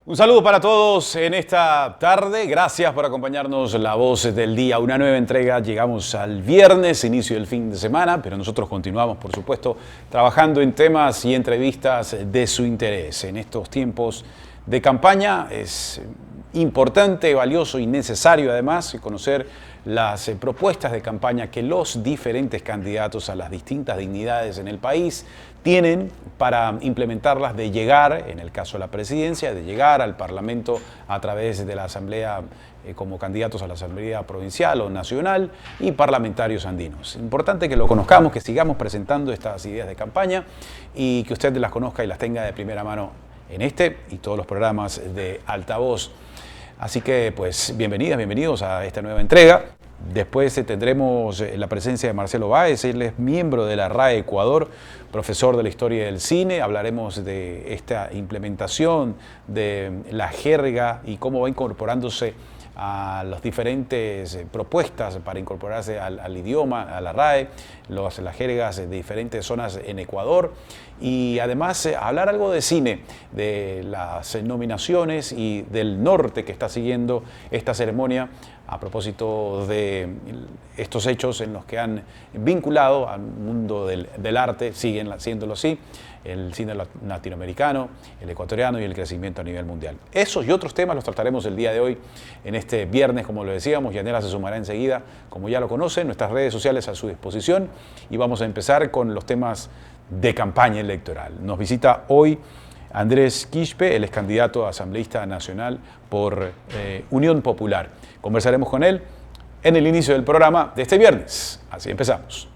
Un saludo para todos en esta tarde. Gracias por acompañarnos La Voz del Día. Una nueva entrega. Llegamos al viernes, inicio del fin de semana, pero nosotros continuamos, por supuesto, trabajando en temas y entrevistas de su interés. En estos tiempos de campaña es importante, valioso y necesario, además, conocer las propuestas de campaña que los diferentes candidatos a las distintas dignidades en el país tienen para implementarlas, de llegar, en el caso de la presidencia, de llegar al Parlamento a través de la Asamblea como candidatos a la Asamblea Provincial o Nacional y parlamentarios andinos. Importante que lo conozcamos, que sigamos presentando estas ideas de campaña y que usted las conozca y las tenga de primera mano en este y todos los programas de Altavoz. Así que, pues, bienvenidas, bienvenidos a esta nueva entrega. Después tendremos la presencia de Marcelo Báez. Él es miembro de la RAE Ecuador, profesor de la historia del cine. Hablaremos de esta implementación de la jerga y cómo va incorporándose a las diferentes propuestas para incorporarse al idioma, a la RAE, las jergas de diferentes zonas en Ecuador. Y además hablar algo de cine, de las nominaciones y del norte que está siguiendo esta ceremonia a propósito de estos hechos en los que han vinculado al mundo del arte, siguen siéndolo así, el cine latinoamericano, el ecuatoriano y el crecimiento a nivel mundial. Esos y otros temas los trataremos el día de hoy, en este viernes, como lo decíamos. Yanela se sumará enseguida, como ya lo conocen, nuestras redes sociales a su disposición, y vamos a empezar con los temas de campaña electoral. Nos visita hoy Andrés Quispe, él es candidato a asambleísta nacional por Unión Popular. Conversaremos con él en el inicio del programa de este viernes. Así empezamos.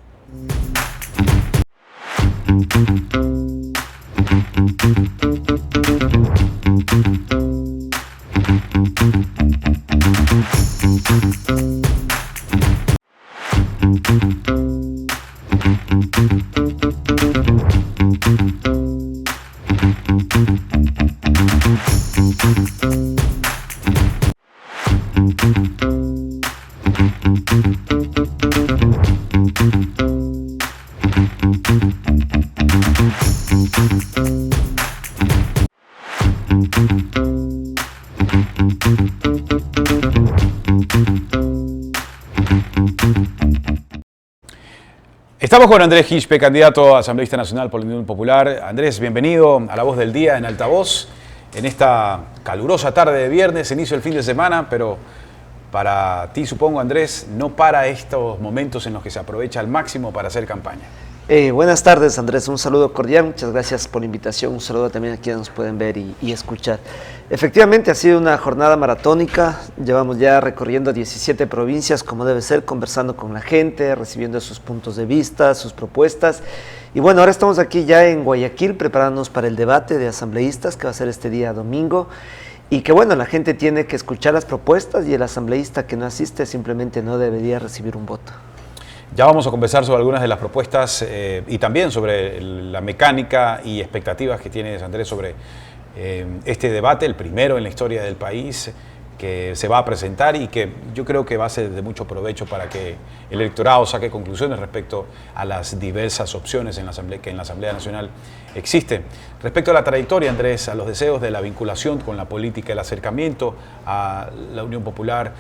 Estamos con Andrés Quispe, candidato a asambleísta nacional por la Unión Popular. Andrés, bienvenido a La Voz del Día en Altavoz, en esta calurosa tarde de viernes, inicio del fin de semana, pero para ti, supongo, Andrés, no para estos momentos en los que se aprovecha al máximo para hacer campaña. Buenas tardes, Andrés, un saludo cordial, muchas gracias por la invitación, un saludo también a quienes nos pueden ver y escuchar. Efectivamente ha sido una jornada maratónica, llevamos ya recorriendo 17 provincias como debe ser, conversando con la gente, recibiendo sus puntos de vista, sus propuestas. Y bueno, ahora estamos aquí ya en Guayaquil preparándonos para el debate de asambleístas que va a ser este día domingo. Y que bueno, la gente tiene que escuchar las propuestas y el asambleísta que no asiste simplemente no debería recibir un voto. Ya vamos a conversar sobre algunas de las propuestas y también sobre la mecánica y expectativas que tienes, Andrés, sobre este debate, el primero en la historia del país, que se va a presentar y que yo creo que va a ser de mucho provecho para que el electorado saque conclusiones respecto a las diversas opciones en la Asamblea, que en la Asamblea Nacional existen. Respecto a la trayectoria, Andrés, a los deseos de la vinculación con la política, el acercamiento a la Unión Popular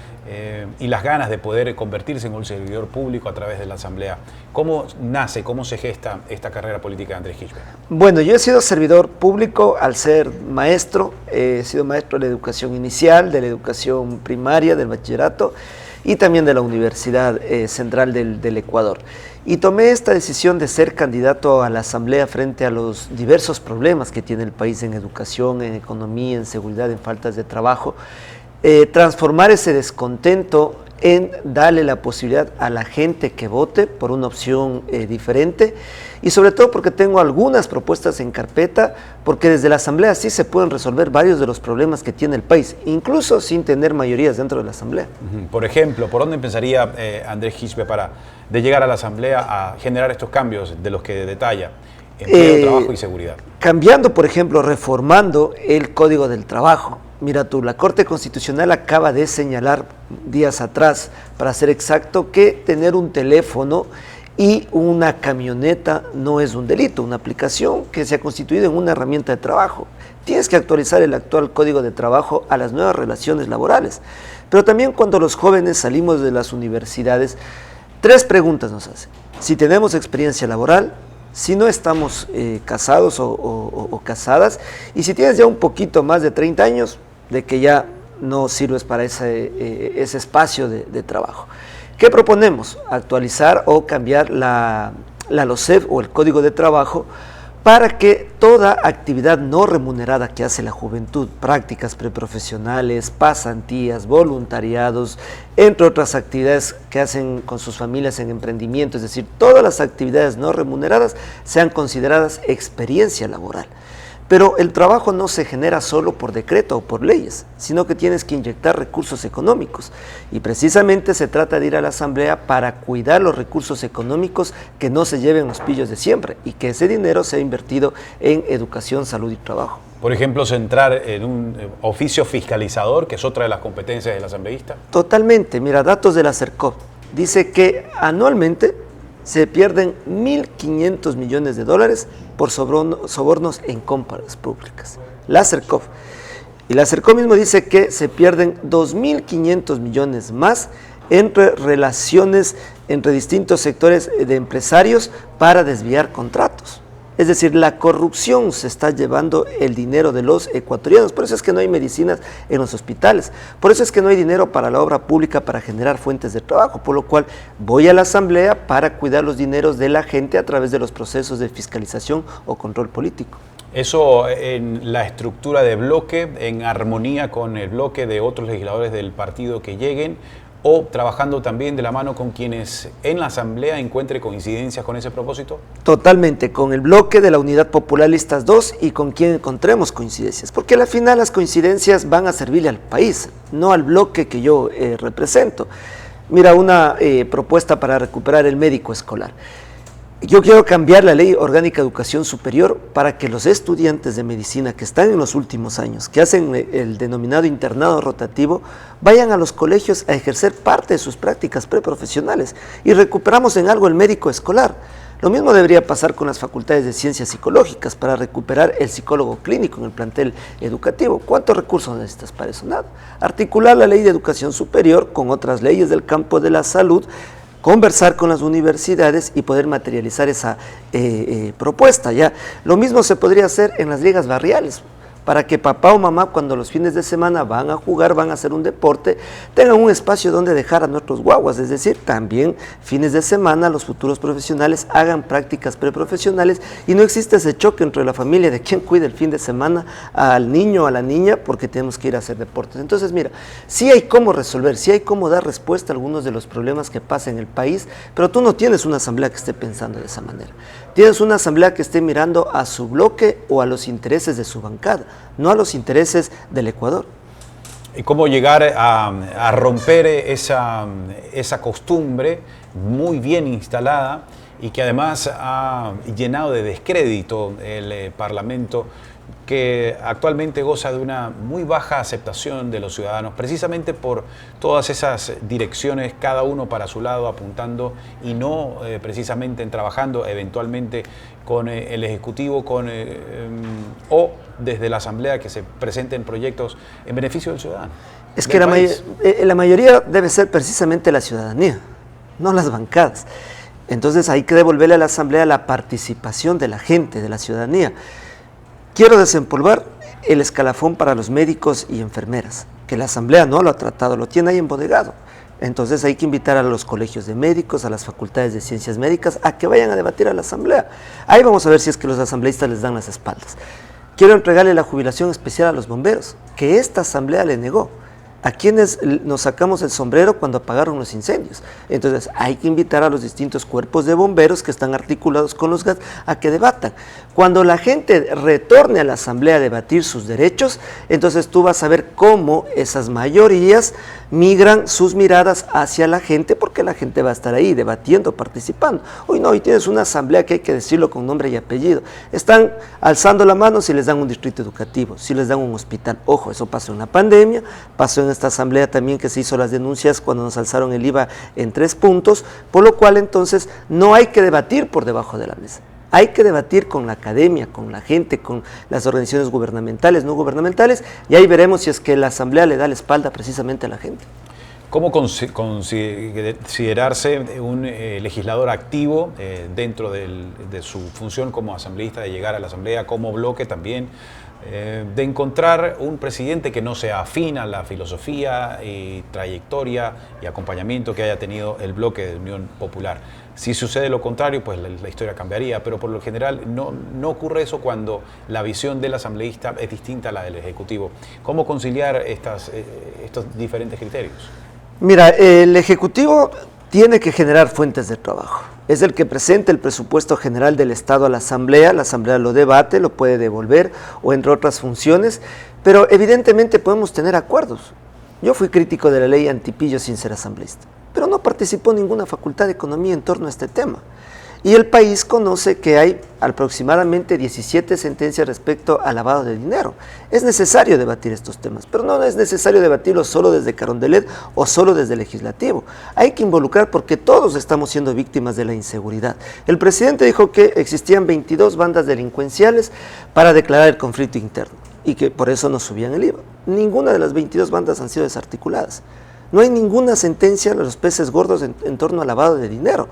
y las ganas de poder convertirse en un servidor público a través de la Asamblea, ¿cómo nace, cómo se gesta esta carrera política de Andrés Quispe? Bueno, yo he sido servidor público al ser maestro, he sido maestro de la educación inicial, de la educación primaria, del bachillerato y también de la Universidad Central del Ecuador. Y tomé esta decisión de ser candidato a la Asamblea frente a los diversos problemas que tiene el país en educación, en economía, en seguridad, en faltas de trabajo, transformar ese descontento en darle la posibilidad a la gente que vote por una opción diferente y sobre todo porque tengo algunas propuestas en carpeta, porque desde la Asamblea sí se pueden resolver varios de los problemas que tiene el país, incluso sin tener mayorías dentro de la Asamblea. Por ejemplo, ¿por dónde empezaría Andrés Quispe de llegar a la Asamblea a generar estos cambios de los que detalla? Empleo, trabajo y seguridad. Cambiando, por ejemplo, reformando el Código del Trabajo. Mira tú, la Corte Constitucional acaba de señalar días atrás, para ser exacto, que tener un teléfono y una camioneta no es un delito, una aplicación que se ha constituido en una herramienta de trabajo. Tienes que actualizar el actual Código de Trabajo a las nuevas relaciones laborales. Pero también cuando los jóvenes salimos de las universidades, 3 preguntas nos hacen. Si tenemos experiencia laboral, si no estamos casados o casadas, y si tienes ya un poquito más de 30 años, de que ya no sirves para ese espacio de trabajo. ¿Qué proponemos? Actualizar o cambiar la LOCEF o el Código de Trabajo para que toda actividad no remunerada que hace la juventud, prácticas preprofesionales, pasantías, voluntariados, entre otras actividades que hacen con sus familias en emprendimiento, es decir, todas las actividades no remuneradas sean consideradas experiencia laboral. Pero el trabajo no se genera solo por decreto o por leyes, sino que tienes que inyectar recursos económicos. Y precisamente se trata de ir a la Asamblea para cuidar los recursos económicos que no se lleven los pillos de siempre y que ese dinero sea invertido en educación, salud y trabajo. Por ejemplo, centrar en un oficio fiscalizador, que es otra de las competencias del asambleísta. Totalmente. Mira, datos de la CERCOP. Dice que anualmente se pierden 1.500 millones de dólares por sobornos en compras públicas. La CERCOP. Y la CERCOP mismo dice que se pierden 2.500 millones más entre relaciones entre distintos sectores de empresarios para desviar contratos. Es decir, la corrupción se está llevando el dinero de los ecuatorianos. Por eso es que no hay medicinas en los hospitales. Por eso es que no hay dinero para la obra pública para generar fuentes de trabajo. Por lo cual voy a la Asamblea para cuidar los dineros de la gente a través de los procesos de fiscalización o control político. Eso en la estructura de bloque, en armonía con el bloque de otros legisladores del partido que lleguen, o trabajando también de la mano con quienes en la Asamblea encuentre coincidencias con ese propósito? Totalmente, con el bloque de la Unidad Popular Listas 2 y con quien encontremos coincidencias, porque al final las coincidencias van a servirle al país, no al bloque que yo represento. Mira, una propuesta para recuperar el médico escolar. Yo quiero cambiar la Ley Orgánica de Educación Superior para que los estudiantes de medicina que están en los últimos años, que hacen el denominado internado rotativo, vayan a los colegios a ejercer parte de sus prácticas preprofesionales y recuperamos en algo el médico escolar. Lo mismo debería pasar con las facultades de ciencias psicológicas para recuperar el psicólogo clínico en el plantel educativo. ¿Cuántos recursos necesitas para eso? Nada. Articular la Ley de Educación Superior con otras leyes del campo de la salud, conversar con las universidades y poder materializar esa propuesta. Ya. Lo mismo se podría hacer en las ligas barriales, para que papá o mamá cuando los fines de semana van a jugar, van a hacer un deporte, tengan un espacio donde dejar a nuestros guaguas, es decir, también fines de semana los futuros profesionales hagan prácticas preprofesionales y no existe ese choque entre la familia de quién cuida el fin de semana al niño o a la niña porque tenemos que ir a hacer deportes. Entonces mira, sí hay cómo resolver, sí hay cómo dar respuesta a algunos de los problemas que pasan en el país, pero tú no tienes una asamblea que esté pensando de esa manera. Tienes una asamblea que esté mirando a su bloque o a los intereses de su bancada, no a los intereses del Ecuador. ¿Y cómo llegar a romper esa costumbre muy bien instalada y que además ha llenado de descrédito el Parlamento, que actualmente goza de una muy baja aceptación de los ciudadanos, precisamente por todas esas direcciones, cada uno para su lado apuntando y no precisamente trabajando eventualmente con el Ejecutivo o desde la Asamblea que se presenten proyectos en beneficio del ciudadano? Es que la mayoría debe ser precisamente la ciudadanía, no las bancadas. Entonces hay que devolverle a la Asamblea la participación de la gente, de la ciudadanía. Quiero desempolvar el escalafón para los médicos y enfermeras, que la Asamblea no lo ha tratado, lo tiene ahí embodegado. Entonces hay que invitar a los colegios de médicos, a las facultades de ciencias médicas, a que vayan a debatir a la Asamblea. Ahí vamos a ver si es que los asambleístas les dan las espaldas. Quiero entregarle la jubilación especial a los bomberos, que esta Asamblea le negó. a quienes nos sacamos el sombrero cuando apagaron los incendios. Entonces hay que invitar a los distintos cuerpos de bomberos que están articulados con los GATS a que debatan. Cuando la gente retorne a la asamblea a debatir sus derechos, entonces tú vas a ver cómo esas mayorías migran sus miradas hacia la gente, porque la gente va a estar ahí debatiendo, participando. Hoy no, hoy tienes una asamblea que hay que decirlo con nombre y apellido. Están alzando la mano si les dan un distrito educativo, si les dan un hospital. Ojo, eso pasó en la pandemia, pasó en esta asamblea también que se hizo las denuncias cuando nos alzaron el IVA en 3 puntos, por lo cual entonces no hay que debatir por debajo de la mesa. Hay que debatir con la academia, con la gente, con las organizaciones gubernamentales, no gubernamentales, y ahí veremos si es que la asamblea le da la espalda precisamente a la gente. ¿Cómo considerarse un legislador activo dentro de su función como asambleísta, de llegar a la asamblea como bloque también, de encontrar un presidente que no sea afín a la filosofía y trayectoria y acompañamiento que haya tenido el bloque de Unión Popular? Si sucede lo contrario, pues la historia cambiaría, pero por lo general no ocurre eso cuando la visión del asambleísta es distinta a la del Ejecutivo. ¿Cómo conciliar estos diferentes criterios? Mira, el Ejecutivo tiene que generar fuentes de trabajo. Es el que presenta el presupuesto general del Estado a la Asamblea lo debate, lo puede devolver o entre otras funciones, pero evidentemente podemos tener acuerdos. Yo fui crítico de la ley antipillo sin ser asambleísta, pero no participó ninguna facultad de economía en torno a este tema. Y el país conoce que hay aproximadamente 17 sentencias respecto al lavado de dinero. Es necesario debatir estos temas, pero no es necesario debatirlos solo desde Carondelet o solo desde el legislativo. Hay que involucrar porque todos estamos siendo víctimas de la inseguridad. El presidente dijo que existían 22 bandas delincuenciales para declarar el conflicto interno y que por eso no subían el IVA. Ninguna de las 22 bandas han sido desarticuladas. No hay ninguna sentencia de los peces gordos en torno al lavado de dinero.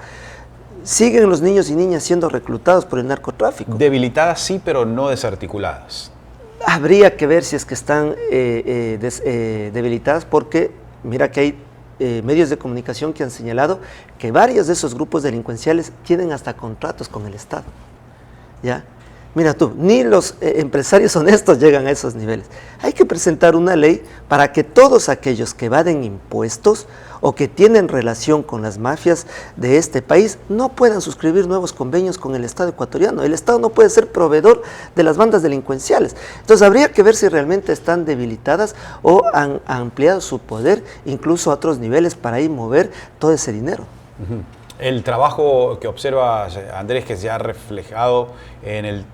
Siguen los niños y niñas siendo reclutados por el narcotráfico. Debilitadas sí, pero no desarticuladas. Habría que ver si es que están debilitadas, porque mira que hay medios de comunicación que han señalado que varios de esos grupos delincuenciales tienen hasta contratos con el Estado. ¿Ya? Mira tú, ni los empresarios honestos llegan a esos niveles. Hay que presentar una ley para que todos aquellos que evaden impuestos o que tienen relación con las mafias de este país no puedan suscribir nuevos convenios con el Estado ecuatoriano. El Estado no puede ser proveedor de las bandas delincuenciales. Entonces habría que ver si realmente están debilitadas o han ampliado su poder incluso a otros niveles para ahí mover todo ese dinero. El trabajo que observa Andrés, que se ha reflejado en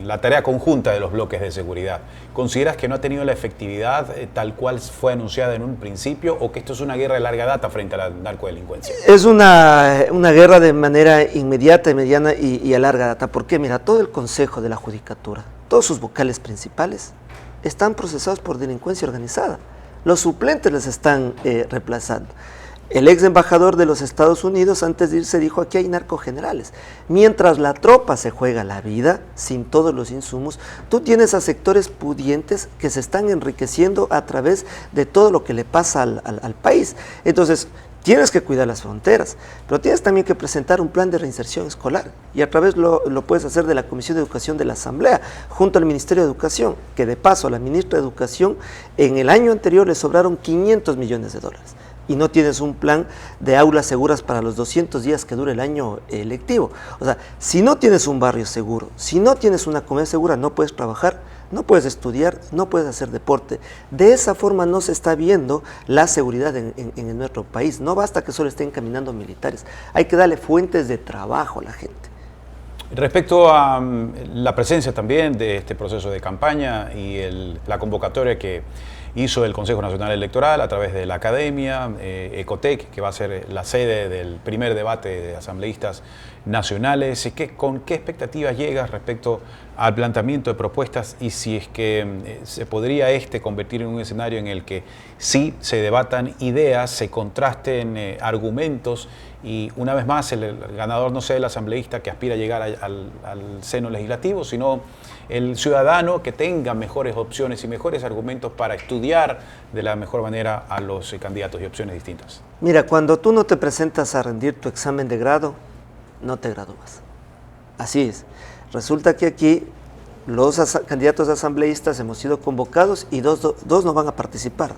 la tarea conjunta de los bloques de seguridad, ¿consideras que no ha tenido la efectividad tal cual fue anunciada en un principio, o que esto es una guerra de larga data frente a la narcodelincuencia? Es una guerra de manera inmediata, mediana y a larga data. ¿Por qué? Mira, todo el Consejo de la Judicatura, todos sus vocales principales están procesados por delincuencia organizada. Los suplentes les están reemplazando. El ex embajador de los Estados Unidos antes de irse dijo: aquí hay narcogenerales. Mientras la tropa se juega la vida sin todos los insumos, tú tienes a sectores pudientes que se están enriqueciendo a través de todo lo que le pasa al país. Entonces, tienes que cuidar las fronteras, pero tienes también que presentar un plan de reinserción escolar, y a través lo puedes hacer de la Comisión de Educación de la Asamblea, junto al Ministerio de Educación, que de paso a la ministra de Educación en el año anterior le sobraron $500 millones. Y no tienes un plan de aulas seguras para los 200 días que dure el año lectivo. O sea, si no tienes un barrio seguro, si no tienes una comunidad segura, no puedes trabajar, no puedes estudiar, no puedes hacer deporte. De esa forma no se está viendo la seguridad en nuestro país. No basta que solo estén caminando militares, hay que darle fuentes de trabajo a la gente. Respecto a la presencia también de este proceso de campaña y la convocatoria que hizo el Consejo Nacional Electoral a través de la Academia, Ecotec, que va a ser la sede del primer debate de asambleístas nacionales, ¿con qué expectativas llegas respecto al planteamiento de propuestas, y si es que se podría convertir en un escenario en el que sí se debatan ideas, se contrasten argumentos, y una vez más el ganador no sea el asambleísta que aspira a llegar al seno legislativo, sino el ciudadano que tenga mejores opciones y mejores argumentos para estudiar de la mejor manera a los candidatos y opciones distintas? Mira, cuando tú no te presentas a rendir tu examen de grado, no te gradúas. Así es. Resulta que aquí los candidatos asambleístas hemos sido convocados y dos no van a participar.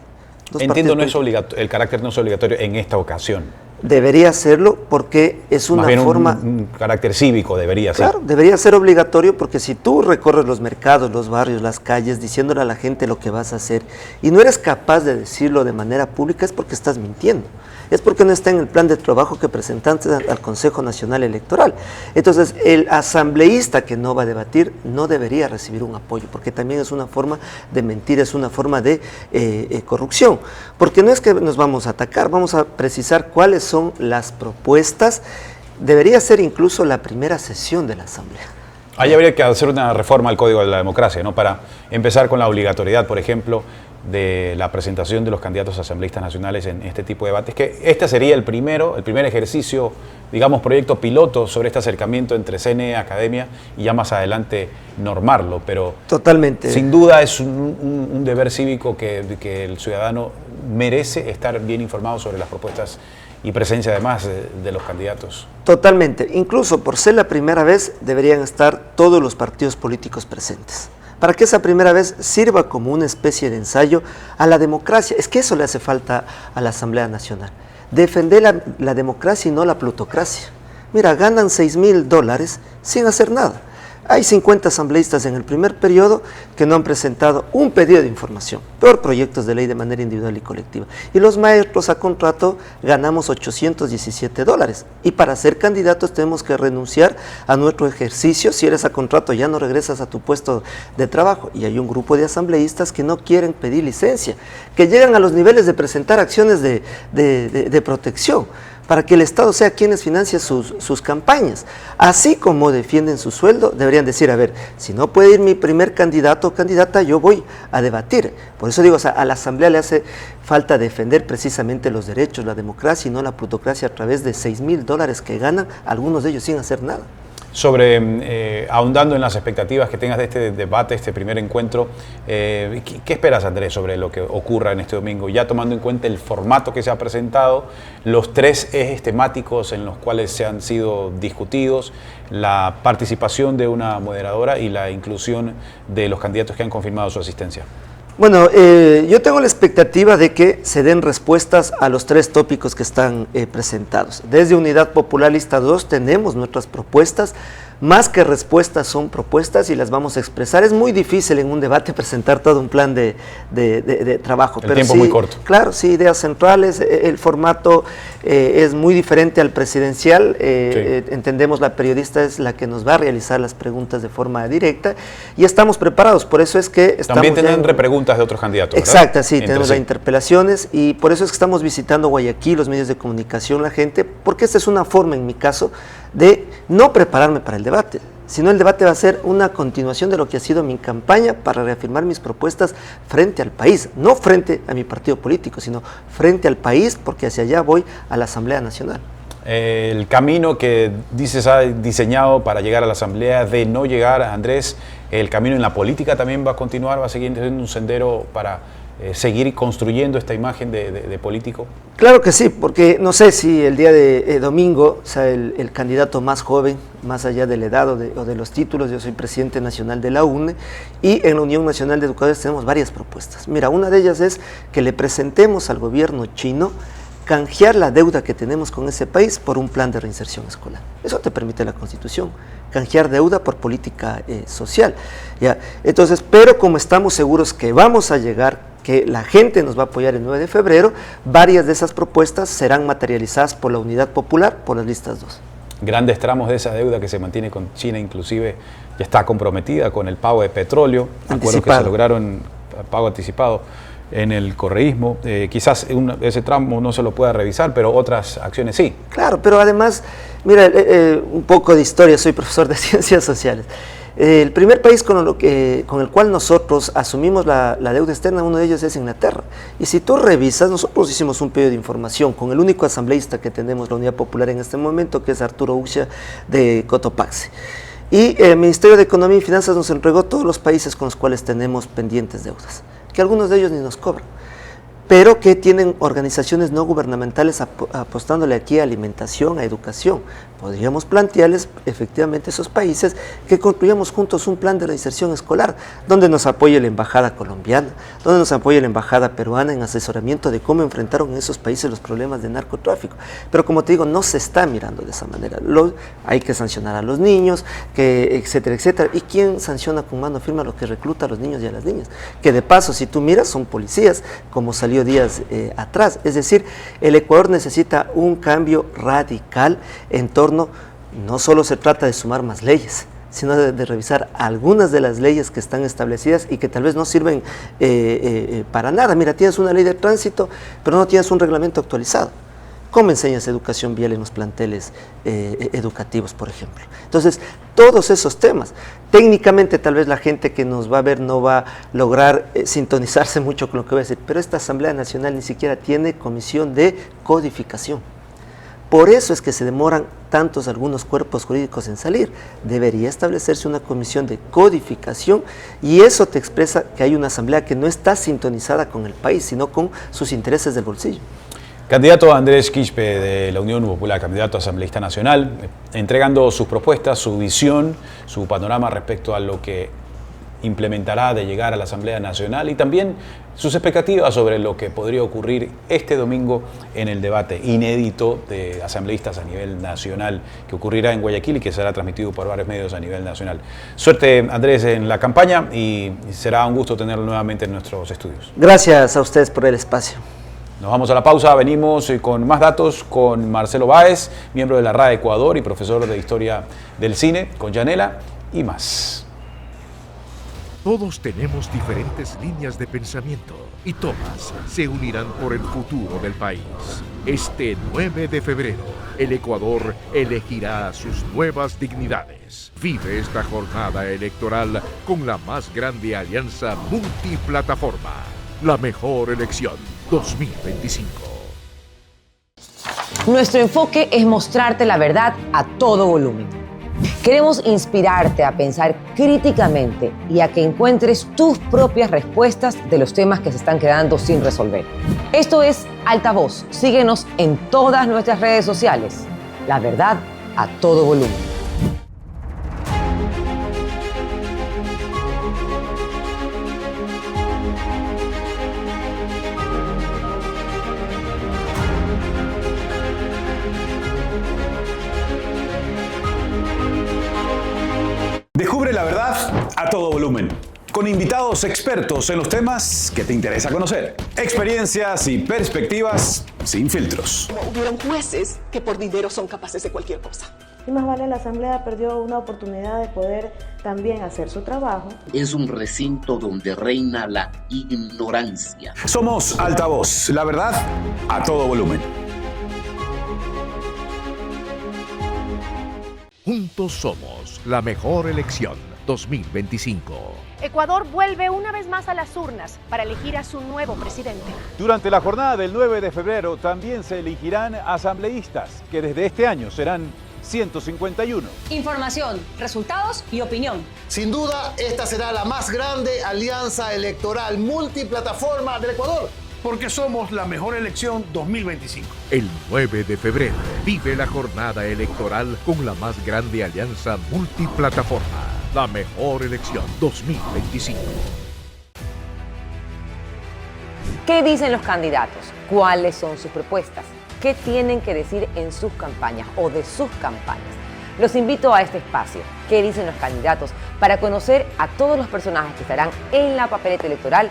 Entiendo, no es el carácter no es obligatorio en esta ocasión. Debería serlo porque es una Más bien forma... un carácter cívico debería ser. Claro, debería ser obligatorio porque si tú recorres los mercados, los barrios, las calles, diciéndole a la gente lo que vas a hacer y no eres capaz de decirlo de manera pública, es porque estás mintiendo. Es porque no está en el plan de trabajo que presentaste al Consejo Nacional Electoral. Entonces, el asambleísta que no va a debatir no debería recibir un apoyo, porque también es una forma de mentir, es una forma de corrupción. Porque no es que nos vamos a atacar, vamos a precisar cuáles son las propuestas. Debería ser incluso la primera sesión de la Asamblea. Ahí habría que hacer una reforma al Código de la Democracia, ¿no? Para empezar con la obligatoriedad, por ejemplo, de la presentación de los candidatos a asambleístas nacionales en este tipo de debates, que este sería el primer ejercicio, digamos, proyecto piloto sobre este acercamiento entre CNE, academia, y ya más adelante normarlo, pero totalmente. Sin duda es un deber cívico que el ciudadano merece estar bien informado sobre las propuestas y presencia además de los candidatos. Totalmente, incluso por ser la primera vez deberían estar todos los partidos políticos presentes, para que esa primera vez sirva como una especie de ensayo a la democracia. Es que eso le hace falta a la Asamblea Nacional, defender la democracia y no la plutocracia. Mira, ganan $6,000 sin hacer nada. Hay 50 asambleístas en el primer periodo que no han presentado un pedido de información, peor proyectos de ley de manera individual y colectiva. Y los maestros a contrato ganamos $817. Y para ser candidatos tenemos que renunciar a nuestro ejercicio. Si eres a contrato ya no regresas a tu puesto de trabajo. Y hay un grupo de asambleístas que no quieren pedir licencia, que llegan a los niveles de presentar acciones de protección, para que el Estado sea quienes financia sus campañas. Así como defienden su sueldo, deberían decir, a ver, si no puede ir mi primer candidato o candidata, yo voy a debatir. Por eso digo, o sea, a la Asamblea le hace falta defender precisamente los derechos, la democracia y no la plutocracia a través de $6,000 que ganan, algunos de ellos sin hacer nada. Ahondando en las expectativas que tengas de este debate, este primer encuentro, ¿qué esperas, Andrés, sobre lo que ocurra en este domingo? Ya tomando en cuenta el formato que se ha presentado, los 3 ejes temáticos en los cuales se han sido discutidos, la participación de una moderadora y la inclusión de los candidatos que han confirmado su asistencia. Bueno, yo tengo la expectativa de que se den respuestas a los 3 tópicos que están presentados. Desde Unidad Popular Lista 2 tenemos nuestras propuestas. Más que respuestas son propuestas y las vamos a expresar. Es muy difícil en un debate presentar todo un plan de trabajo. El tiempo sí, muy corto. Claro, sí, ideas centrales. El formato es muy diferente al presidencial. Sí. Entendemos la periodista es la que nos va a realizar las preguntas de forma directa y estamos preparados. Por eso es que estamos... También tienen repreguntas de otros candidatos, ¿verdad? Exacto, sí, tenemos las interpelaciones y por eso es que estamos visitando Guayaquil, los medios de comunicación, la gente, porque esta es una forma, en mi caso, de no prepararme para el debate, sino el debate va a ser una continuación de lo que ha sido mi campaña para reafirmar mis propuestas frente al país, no frente a mi partido político, sino frente al país, porque hacia allá voy a la Asamblea Nacional. El camino que dices ha diseñado para llegar a la Asamblea, de no llegar, Andrés, el camino en la política también va a continuar, va a seguir siendo un sendero para seguir construyendo esta imagen de político. Claro que sí, porque no sé si el día de domingo, o sea, el candidato más joven, más allá de la edad o de los títulos, yo soy presidente nacional de la UNE y en la Unión Nacional de Educadores tenemos varias propuestas. Mira, una de ellas es que le presentemos al gobierno chino canjear la deuda que tenemos con ese país por un plan de reinserción escolar. Eso te permite la Constitución, canjear deuda por política social. ¿Ya? Entonces, pero como estamos seguros que vamos a llegar, que la gente nos va a apoyar el 9 de febrero, varias de esas propuestas serán materializadas por la Unidad Popular, por las listas 2. Grandes tramos de esa deuda que se mantiene con China, inclusive ya está comprometida con el pago de petróleo, acuerdos que se lograron, pago anticipado en el correísmo, quizás ese tramo no se lo pueda revisar, pero otras acciones sí. Claro, pero además, mira, un poco de historia, soy profesor de ciencias sociales. El primer país con el cual nosotros asumimos la deuda externa, uno de ellos es Inglaterra. Y si tú revisas, nosotros hicimos un pedido de información con el único asambleísta que tenemos, la Unidad Popular en este momento, que es Arturo Uxia de Cotopaxi. Y el Ministerio de Economía y Finanzas nos entregó todos los países con los cuales tenemos pendientes deudas, que algunos de ellos ni nos cobran, pero que tienen organizaciones no gubernamentales apostándole aquí a alimentación, a educación, podríamos plantearles efectivamente a esos países que construyamos juntos un plan de reinserción escolar, donde nos apoye la embajada colombiana, donde nos apoye la embajada peruana en asesoramiento de cómo enfrentaron en esos países los problemas de narcotráfico. Pero como te digo, no se está mirando de esa manera. Hay que sancionar a los niños, etcétera, etcétera. ¿Y quién sanciona con mano firme a los que recluta a los niños y a las niñas? Que de paso, si tú miras, son policías, como salió días atrás. Es decir, el Ecuador necesita un cambio radical en torno, no solo se trata de sumar más leyes, sino de revisar algunas de las leyes que están establecidas y que tal vez no sirven para nada. Mira, tienes una ley de tránsito, pero no tienes un reglamento actualizado. ¿Cómo enseñas educación vial en los planteles educativos, por ejemplo? Entonces, todos esos temas, técnicamente tal vez la gente que nos va a ver no va a lograr sintonizarse mucho con lo que voy a decir, pero esta Asamblea Nacional ni siquiera tiene comisión de codificación. Por eso es que se demoran tantos algunos cuerpos jurídicos en salir. Debería establecerse una comisión de codificación y eso te expresa que hay una asamblea que no está sintonizada con el país, sino con sus intereses del bolsillo. Candidato Andrés Quispe de la Unión Popular, candidato a asambleísta nacional, entregando sus propuestas, su visión, su panorama respecto a lo que implementará de llegar a la Asamblea Nacional y también sus expectativas sobre lo que podría ocurrir este domingo en el debate inédito de asambleístas a nivel nacional que ocurrirá en Guayaquil y que será transmitido por varios medios a nivel nacional. Suerte, Andrés, en la campaña y será un gusto tenerlo nuevamente en nuestros estudios. Gracias a ustedes por el espacio. Nos vamos a la pausa, venimos con más datos con Marcelo Báez, miembro de la RAE Ecuador y profesor de Historia del Cine, con Yanela y más. Todos tenemos diferentes líneas de pensamiento y todas se unirán por el futuro del país. Este 9 de febrero, el Ecuador elegirá sus nuevas dignidades. Vive esta jornada electoral con la más grande alianza multiplataforma. La mejor elección 2025. Nuestro enfoque es mostrarte la verdad a todo volumen. Queremos inspirarte a pensar críticamente y a que encuentres tus propias respuestas de los temas que se están quedando sin resolver. Esto es Altavoz. Síguenos en todas nuestras redes sociales. La verdad a todo volumen. Descubre la verdad a todo volumen, con invitados expertos en los temas que te interesa conocer. Experiencias y perspectivas sin filtros. Hubieron jueces que por dinero son capaces de cualquier cosa. Y más vale, la Asamblea perdió una oportunidad de poder también hacer su trabajo. Es un recinto donde reina la ignorancia. Somos Altavoz, la verdad a todo volumen. Juntos somos la mejor elección 2025. Ecuador vuelve una vez más a las urnas para elegir a su nuevo presidente. Durante la jornada del 9 de febrero también se elegirán asambleístas, que desde este año serán 151. Información, resultados y opinión. Sin duda, esta será la más grande alianza electoral multiplataforma del Ecuador, porque somos la mejor elección 2025. El 9 de febrero vive la jornada electoral con la más grande alianza multiplataforma. La mejor elección 2025. ¿Qué dicen los candidatos? ¿Cuáles son sus propuestas? ¿Qué tienen que decir en sus campañas o de sus campañas? Los invito a este espacio, ¿Qué dicen los candidatos?, para conocer a todos los personajes que estarán en la papeleta electoral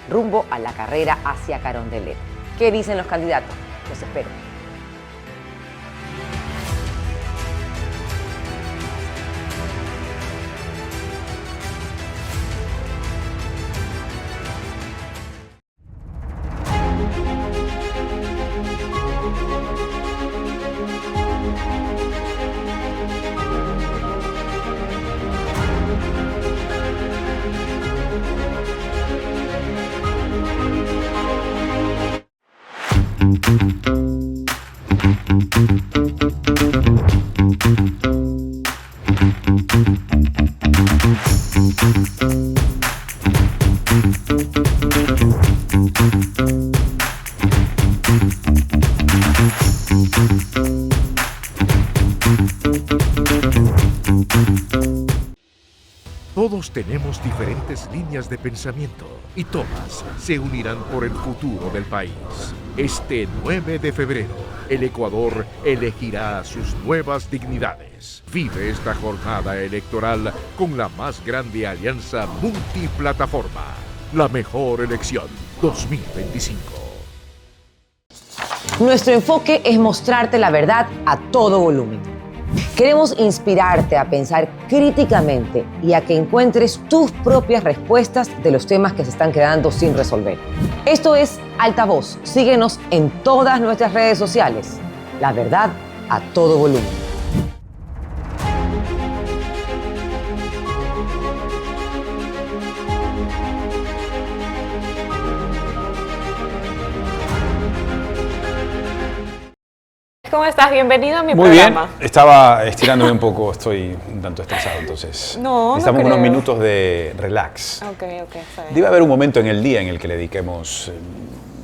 rumbo a la carrera hacia Carondelet. ¿Qué dicen los candidatos? Los espero. Thank you. tenemos diferentes líneas de pensamiento y todas se unirán por el futuro del país. Este 9 de febrero, el Ecuador elegirá sus nuevas dignidades. Vive esta jornada electoral con la más grande alianza multiplataforma. La mejor elección 2025. Nuestro enfoque es mostrarte la verdad a todo volumen. Queremos inspirarte a pensar críticamente y a que encuentres tus propias respuestas de los temas que se están quedando sin resolver. Esto es Altavoz. Síguenos en todas nuestras redes sociales. La verdad a todo volumen. ¿Cómo estás? Bienvenido a mi Muy programa. Bien, estaba estirándome un poco, estoy un tanto estresado, entonces necesitamos unos minutos de relax. Ok, está bien. Debe haber un momento en el día en el que le dediquemos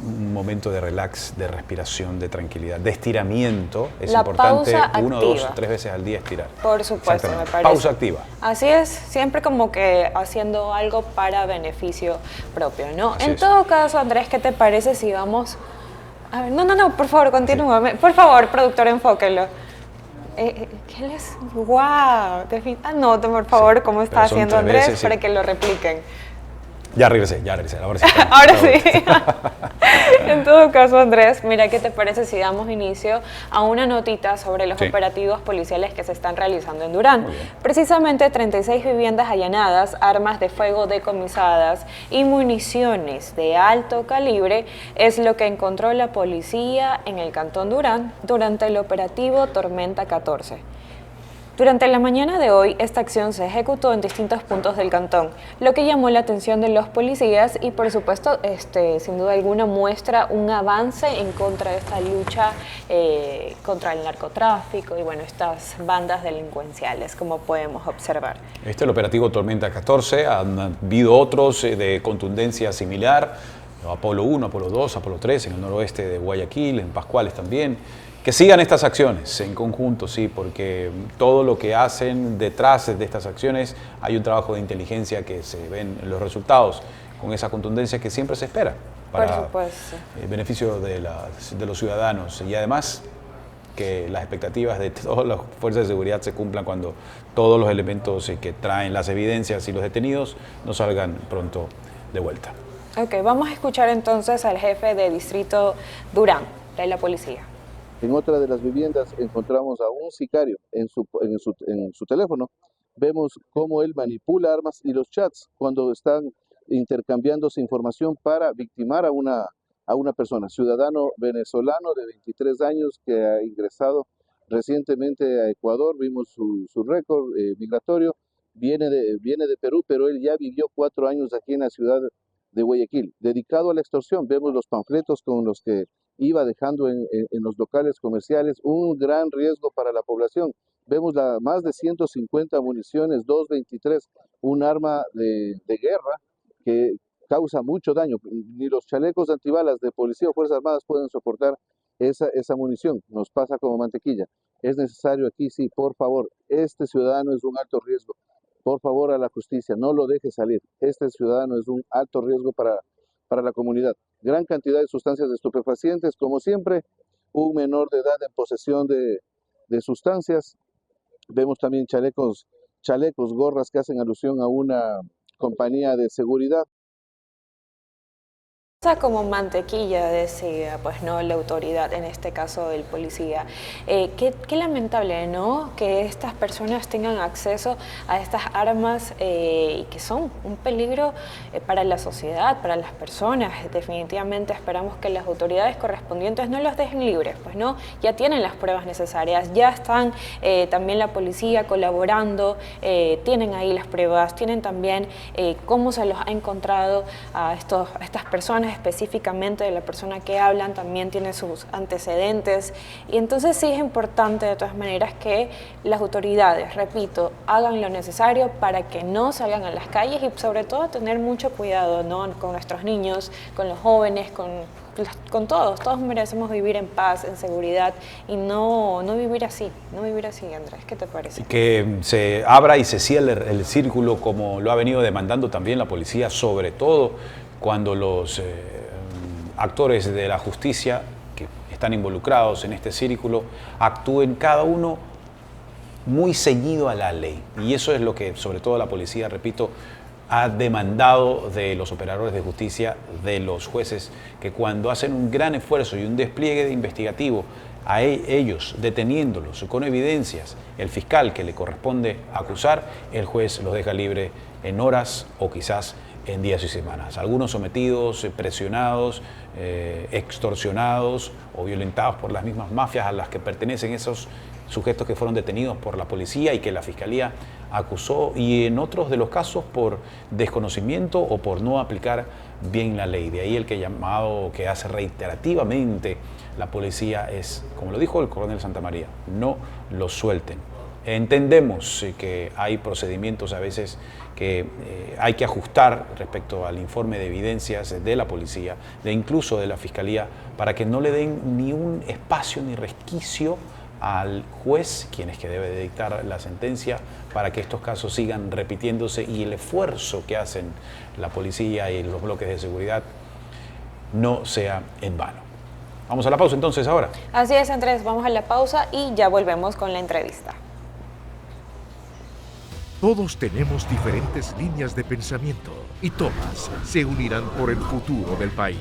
un momento de relax, de respiración, de tranquilidad, de estiramiento. Es La importante pausa 1, activa. 2, 3 veces al día estirar. Por supuesto, me parece. Pausa activa. Así es, siempre como que haciendo algo para beneficio propio, ¿no? Así En es. todo caso, Andrés, ¿qué te parece si vamos... A ver, no, por favor, continúa. Por favor, productor, enfóquelo. ¿Qué les...? ¡Wow! No, por favor, ¿cómo está pero son haciendo 3 Andrés veces, sí. para que lo repliquen? Ya regresé, ahora sí. Ahora sí. En todo caso, Andrés, mira, ¿qué te parece si damos inicio a una notita sobre los operativos policiales que se están realizando en Durán? Precisamente 36 viviendas allanadas, armas de fuego decomisadas y municiones de alto calibre es lo que encontró la policía en el Cantón Durán durante el operativo Tormenta 14. Durante la mañana de hoy, esta acción se ejecutó en distintos puntos del cantón, lo que llamó la atención de los policías y, por supuesto, sin duda alguna muestra un avance en contra de esta lucha contra el narcotráfico y, bueno, estas bandas delincuenciales, como podemos observar. Este es el operativo Tormenta 14, han habido otros de contundencia similar, Apolo 1, Apolo 2, Apolo 3, en el noroeste de Guayaquil, en Pascuales también. Que sigan estas acciones en conjunto, sí, porque todo lo que hacen detrás de estas acciones hay un trabajo de inteligencia que se ven en los resultados, con esa contundencia que siempre se espera para el beneficio de los ciudadanos. Y además que las expectativas de todas las fuerzas de seguridad se cumplan cuando todos los elementos que traen las evidencias y los detenidos no salgan pronto de vuelta. Ok, vamos a escuchar entonces al jefe de distrito Durán, de la policía. En otra de las viviendas encontramos a un sicario en su teléfono. Vemos cómo él manipula armas y los chats cuando están intercambiándose información para victimar a una persona, ciudadano venezolano de 23 años que ha ingresado recientemente a Ecuador. Vimos su récord migratorio, viene de Perú, pero él ya vivió 4 años aquí en la ciudad de Guayaquil. Dedicado a la extorsión, vemos los panfletos con los que iba dejando en los locales comerciales, un gran riesgo para la población. Vemos más de 150 municiones, 223, un arma de guerra que causa mucho daño. Ni los chalecos antibalas de policía o Fuerzas Armadas pueden soportar esa munición. Nos pasa como mantequilla. Es necesario aquí, sí, por favor, este ciudadano es un alto riesgo. Por favor, a la justicia, no lo deje salir. Este ciudadano es un alto riesgo para la comunidad. Gran cantidad de sustancias estupefacientes, como siempre, un menor de edad en posesión de sustancias. Vemos también chalecos, gorras que hacen alusión a una compañía de seguridad. Como mantequilla, decía, pues no, la autoridad, en este caso el policía. Qué lamentable, ¿no?, que estas personas tengan acceso a estas armas y que son un peligro para la sociedad, para las personas. Definitivamente esperamos que las autoridades correspondientes no los dejen libres, pues no, ya tienen las pruebas necesarias, ya están también la policía colaborando, tienen ahí las pruebas, tienen también cómo se los ha encontrado a estas personas, específicamente de la persona que hablan, también tiene sus antecedentes. Y entonces sí es importante de todas maneras que las autoridades, repito, hagan lo necesario para que no salgan a las calles y sobre todo tener mucho cuidado, ¿no?, con nuestros niños, con los jóvenes, con todos. Todos merecemos vivir en paz, en seguridad y no vivir así, Andrés. ¿Qué te parece? Que se abra y se cierre el círculo como lo ha venido demandando también la policía, sobre todo cuando los actores de la justicia que están involucrados en este círculo actúen cada uno muy ceñido a la ley. Y eso es lo que sobre todo la policía, repito, ha demandado de los operadores de justicia, de los jueces, que cuando hacen un gran esfuerzo y un despliegue investigativo a ellos, deteniéndolos con evidencias, el fiscal que le corresponde acusar, el juez los deja libre en horas o quizás en días y semanas. Algunos sometidos, presionados, extorsionados o violentados por las mismas mafias a las que pertenecen esos sujetos que fueron detenidos por la policía y que la fiscalía acusó, y en otros de los casos por desconocimiento o por no aplicar bien la ley. De ahí el llamado que hace reiterativamente la policía es, como lo dijo el coronel Santamaría, no los suelten. Entendemos que hay procedimientos a veces que hay que ajustar respecto al informe de evidencias de la policía, incluso de la fiscalía, para que no le den ni un espacio ni resquicio al juez, quien es que debe de dictar la sentencia, para que estos casos sigan repitiéndose y el esfuerzo que hacen la policía y los bloques de seguridad no sea en vano. Vamos a la pausa entonces ahora. Así es, Andrés, vamos a la pausa y ya volvemos con la entrevista. Todos tenemos diferentes líneas de pensamiento y todas se unirán por el futuro del país.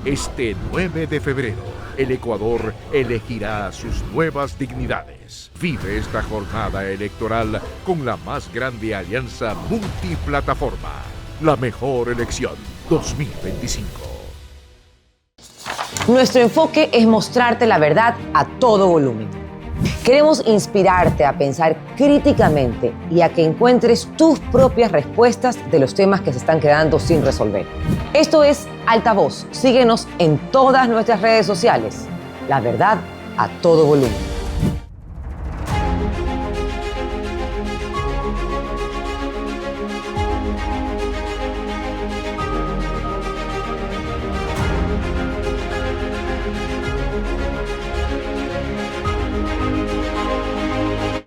Este 9 de febrero, el Ecuador elegirá sus nuevas dignidades. Vive esta jornada electoral con la más grande alianza multiplataforma. La mejor elección 2025. Nuestro enfoque es mostrarte la verdad a todo volumen. Queremos inspirarte a pensar críticamente y a que encuentres tus propias respuestas de los temas que se están quedando sin resolver. Esto es Altavoz. Síguenos en todas nuestras redes sociales. La verdad a todo volumen.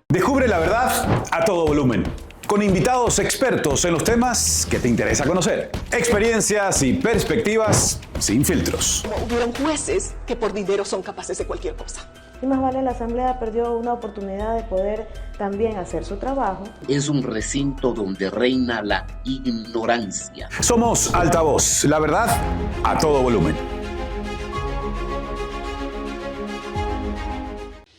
Descubre la verdad a todo volumen, con invitados expertos en los temas que te interesa conocer. Experiencias y perspectivas sin filtros. Hubieron jueces que por dinero son capaces de cualquier cosa. Y más vale, la Asamblea perdió una oportunidad de poder también hacer su trabajo. Es un recinto donde reina la ignorancia. Somos Altavoz, la verdad a todo volumen.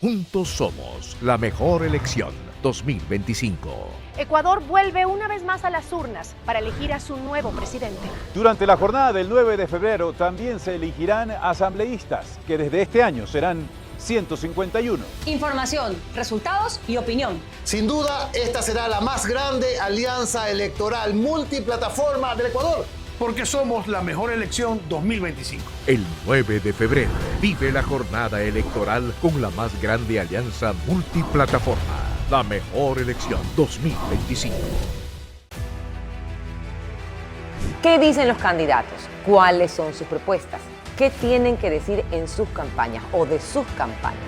Juntos somos la mejor elección 2025. Ecuador vuelve una vez más a las urnas para elegir a su nuevo presidente. Durante la jornada del 9 de febrero también se elegirán asambleístas, que desde este año serán 151. Información, resultados y opinión. Sin duda, esta será la más grande alianza electoral multiplataforma del Ecuador, porque somos la mejor elección 2025. El 9 de febrero vive la jornada electoral con la más grande alianza multiplataforma. La mejor elección 2025. ¿Qué dicen los candidatos? ¿Cuáles son sus propuestas? ¿Qué tienen que decir en sus campañas o de sus campañas?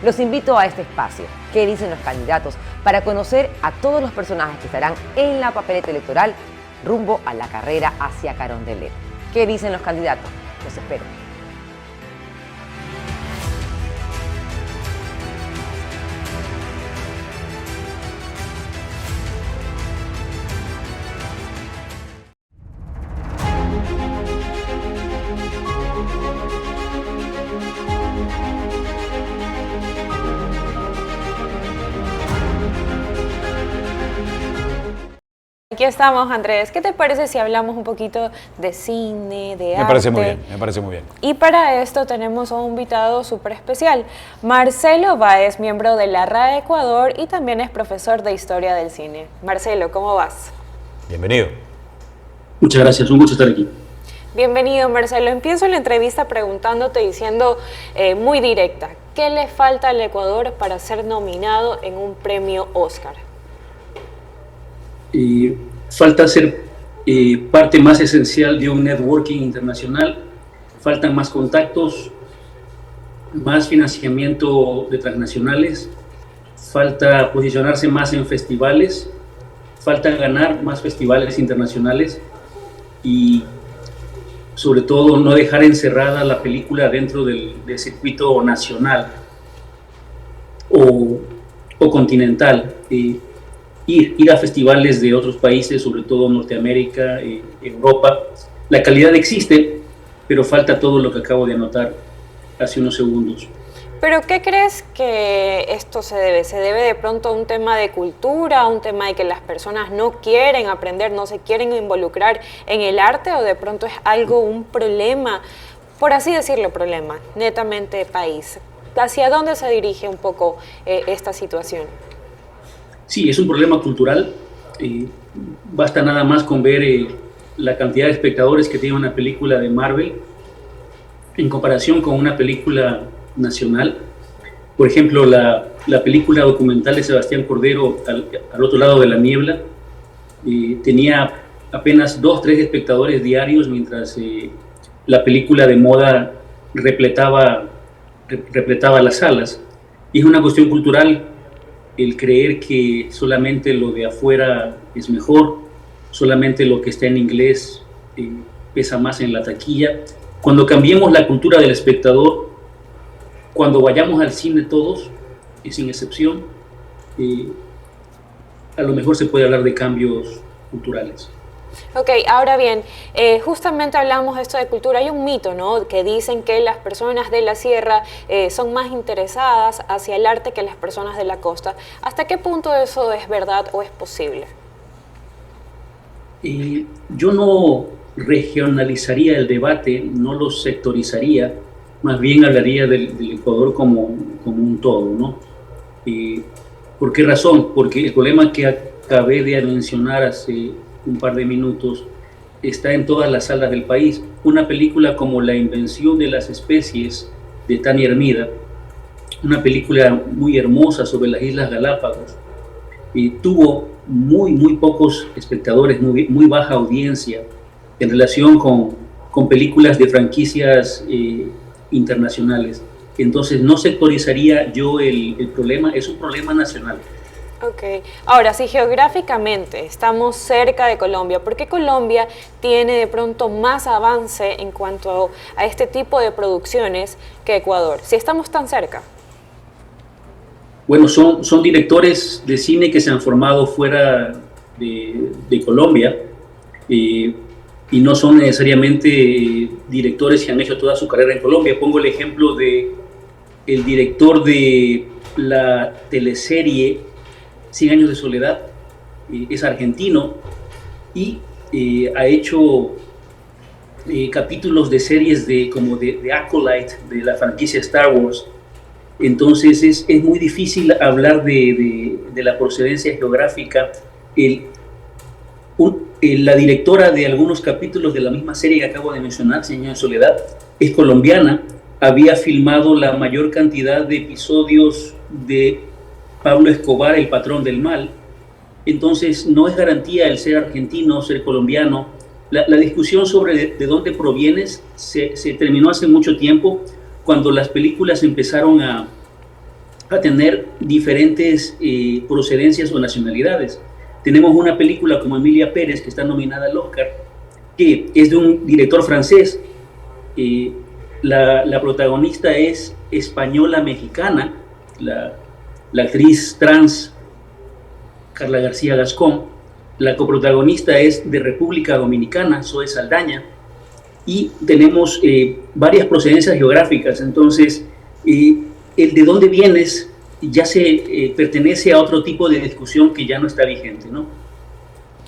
Los invito a este espacio, ¿Qué dicen los candidatos?, para conocer a todos los personajes que estarán en la papeleta electoral rumbo a la carrera hacia Carondelet. ¿Qué dicen los candidatos? Los espero. Aquí estamos, Andrés. ¿Qué te parece si hablamos un poquito de cine, de arte? Me parece muy bien, me parece muy bien. Y para esto tenemos a un invitado súper especial, Marcelo Báez, miembro de la RAE Ecuador y también es profesor de Historia del Cine. Marcelo, ¿cómo vas? Bienvenido. Muchas gracias, un gusto estar aquí. Bienvenido, Marcelo. Empiezo la entrevista preguntándote, diciendo muy directa, ¿qué le falta al Ecuador para ser nominado en un premio Oscar? Falta ser parte más esencial de un networking internacional, faltan más contactos, más financiamiento de transnacionales, falta posicionarse más en festivales, falta ganar más festivales internacionales y sobre todo no dejar encerrada la película dentro del circuito nacional o continental. Ir a festivales de otros países, sobre todo Norteamérica, Europa. La calidad existe, pero falta todo lo que acabo de anotar hace unos segundos. ¿Pero qué crees que esto se debe? ¿Se debe de pronto a un tema de cultura, a un tema de que las personas no quieren aprender, no se quieren involucrar en el arte, o de pronto es algo, un problema, por así decirlo, problema, netamente país? ¿Hacia dónde se dirige un poco esta situación? Sí, es un problema cultural. Basta nada más con ver la cantidad de espectadores que tiene una película de Marvel en comparación con una película nacional. Por ejemplo, la película documental de Sebastián Cordero, al otro lado de la niebla, tenía apenas 2-3 espectadores diarios, mientras la película de moda repletaba las salas. Y es una cuestión cultural el creer que solamente lo de afuera es mejor, solamente lo que está en inglés pesa más en la taquilla. Cuando cambiemos la cultura del espectador, cuando vayamos al cine todos, sin excepción, a lo mejor se puede hablar de cambios culturales. Ok, ahora bien, justamente hablamos de esto de cultura. Hay un mito, ¿no?, que dicen que las personas de la sierra son más interesadas hacia el arte que las personas de la costa. ¿Hasta qué punto eso es verdad o es posible? Yo no regionalizaría el debate, no lo sectorizaría, más bien hablaría del Ecuador como un todo, ¿no? ¿Por qué razón? Porque el problema que acabé de mencionar hace un par de minutos está en todas las salas del país. Una película como La invención de las especies, de Tania Hermida, una película muy hermosa sobre las Islas Galápagos, tuvo muy pocos espectadores, muy baja audiencia en relación con películas de franquicias internacionales. Entonces no sectorizaría yo el problema, es un problema nacional. Ok, ahora si geográficamente estamos cerca de Colombia, ¿por qué Colombia tiene de pronto más avance en cuanto a este tipo de producciones que Ecuador, si estamos tan cerca? Bueno, son directores de cine que se han formado fuera de Colombia y no son necesariamente directores que han hecho toda su carrera en Colombia. Pongo el ejemplo de el director de la teleserie 100 años de soledad, es argentino y ha hecho capítulos de series como de Acolyte, de la franquicia Star Wars. Entonces es muy difícil hablar de la procedencia geográfica. La directora de algunos capítulos de la misma serie que acabo de mencionar, 100 años de soledad, es colombiana, había filmado la mayor cantidad de episodios de Pablo Escobar, el patrón del mal. Entonces no es garantía el ser argentino, ser colombiano. La discusión sobre de dónde provienes se terminó hace mucho tiempo, cuando las películas empezaron a tener diferentes procedencias o nacionalidades. Tenemos una película como Emilia Pérez, que está nominada al Oscar, que es de un director francés. La protagonista es española-mexicana, la actriz trans Carla García Gascón. La coprotagonista es de República Dominicana, Zoe Saldaña, y tenemos varias procedencias geográficas. Entonces, el de dónde vienes ya se pertenece a otro tipo de discusión que ya no está vigente, ¿no?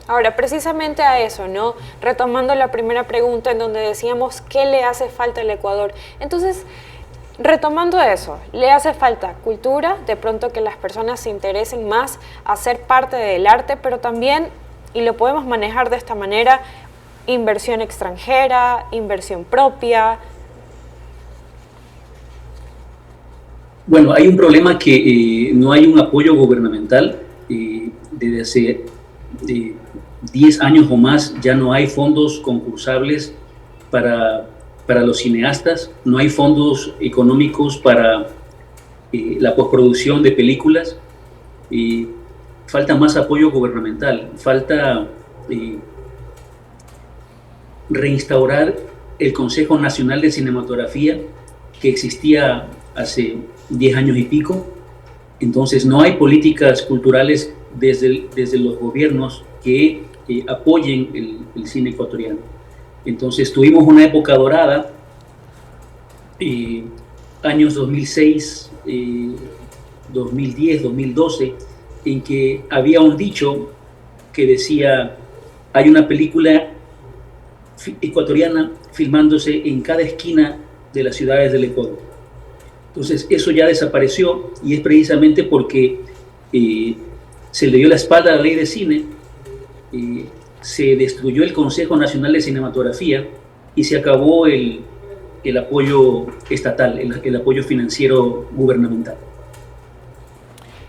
Ahora, precisamente a eso, ¿no? Retomando la primera pregunta en donde decíamos ¿qué le hace falta al Ecuador? Entonces, retomando eso, ¿le hace falta cultura? De pronto que las personas se interesen más a ser parte del arte, pero también, y lo podemos manejar de esta manera, inversión extranjera, inversión propia. Bueno, hay un problema que no hay un apoyo gubernamental. Desde hace 10 años o más ya no hay fondos concursables para los cineastas, no hay fondos económicos para la postproducción de películas. Falta más apoyo gubernamental, falta reinstaurar el Consejo Nacional de Cinematografía que existía hace 10 años y pico. Entonces no hay políticas culturales desde los gobiernos que apoyen el cine ecuatoriano. Entonces tuvimos una época dorada, años 2006, 2010, 2012, en que había un dicho que decía: hay una película ecuatoriana filmándose en cada esquina de las ciudades del Ecuador. Entonces eso ya desapareció, y es precisamente porque se le dio la espalda a la ley de cine, se destruyó el Consejo Nacional de Cinematografía y se acabó el apoyo estatal, el apoyo financiero gubernamental.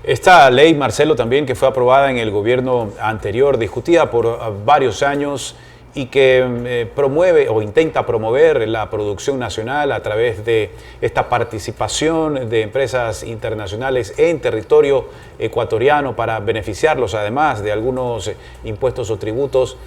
Esta ley, Marcelo, también que fue aprobada en el gobierno anterior, discutida por varios años y que promueve o intenta promover la producción nacional a través de esta participación de empresas internacionales en territorio ecuatoriano para beneficiarlos, además de algunos impuestos o tributos.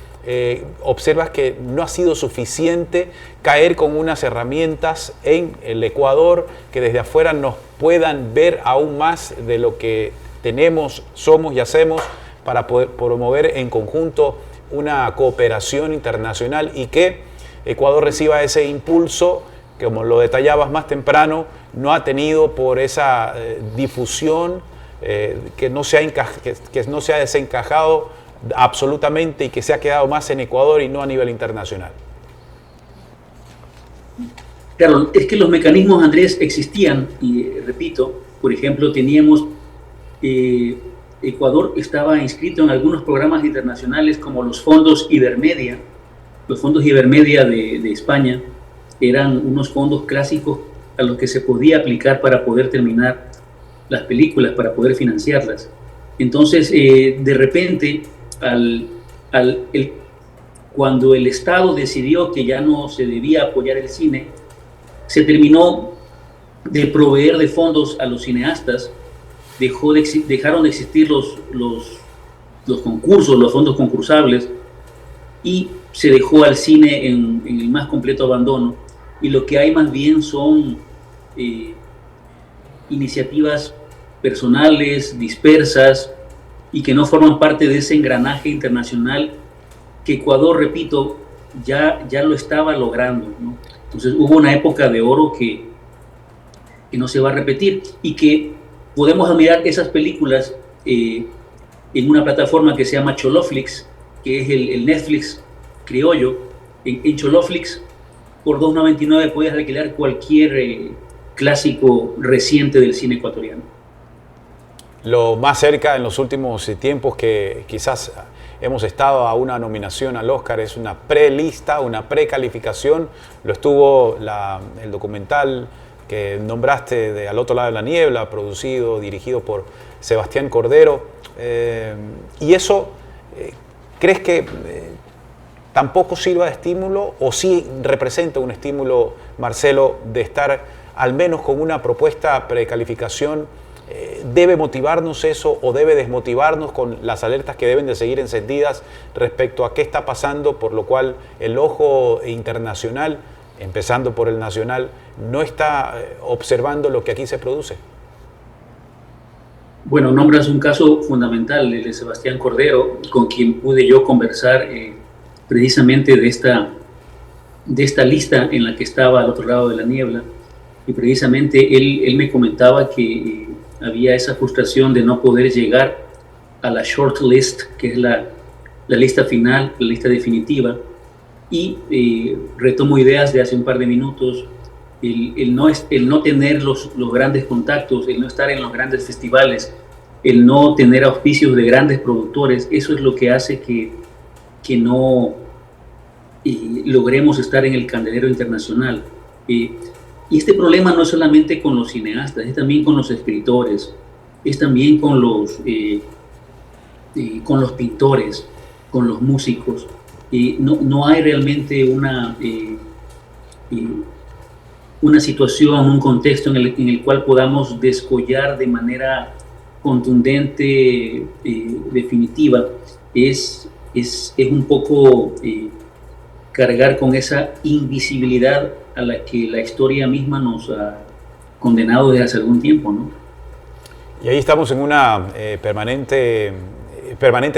Observas que no ha sido suficiente caer con unas herramientas en el Ecuador que desde afuera nos puedan ver aún más de lo que tenemos, somos y hacemos para poder promover en conjunto una cooperación internacional y que Ecuador reciba ese impulso que, como lo detallabas más temprano, no ha tenido por esa difusión que no se ha desencajado absolutamente y que se ha quedado más en Ecuador y no a nivel internacional. Claro, es que los mecanismos, Andrés, existían y, repito, por ejemplo, teníamos Ecuador estaba inscrito en algunos programas internacionales como los fondos Ibermedia. Los fondos Ibermedia de España eran unos fondos clásicos a los que se podía aplicar para poder terminar las películas, para poder financiarlas. Entonces, de repente, cuando el Estado decidió que ya no se debía apoyar el cine, se terminó de proveer de fondos a los cineastas. Dejaron de existir los concursos, los fondos concursables, y se dejó al cine en el más completo abandono, y lo que hay más bien son iniciativas personales, dispersas, y que no forman parte de ese engranaje internacional que Ecuador, repito, ya lo estaba logrando, ¿no? Entonces hubo una época de oro que no se va a repetir, y que podemos mirar esas películas en una plataforma que se llama Choloflix, que es el Netflix criollo. En Choloflix, por $2.99 puedes alquilar cualquier clásico reciente del cine ecuatoriano. Lo más cerca en los últimos tiempos que quizás hemos estado a una nominación al Oscar es una prelista, una precalificación. Lo estuvo el documental que nombraste de Al otro lado de la niebla, producido, dirigido por Sebastián Cordero. ¿Y eso crees que tampoco sirva de estímulo, o sí representa un estímulo, Marcelo, de estar al menos con una propuesta precalificación? ¿Debe motivarnos eso o debe desmotivarnos con las alertas que deben de seguir encendidas respecto a qué está pasando, por lo cual el ojo internacional, empezando por el nacional, no está observando lo que aquí se produce? Bueno, nombras un caso fundamental, el de Sebastián Cordero, con quien pude yo conversar precisamente de esta lista en la que estaba Al otro lado de la niebla, y precisamente él me comentaba que había esa frustración de no poder llegar a la short list, que es la lista final, la lista definitiva, y retomo ideas de hace un par de minutos. El no tener los grandes contactos, el no estar en los grandes festivales, el no tener auspicios de grandes productores, eso es lo que hace que no logremos estar en el candelero internacional. Y este problema no es solamente con los cineastas, es también con los escritores, es también con los pintores, con los músicos. No hay realmente una situación, un contexto en el cual podamos descollar de manera contundente, definitiva. Es un poco cargar con esa invisibilidad a la que la historia misma nos ha condenado desde hace algún tiempo, ¿no? Y ahí estamos en una permanente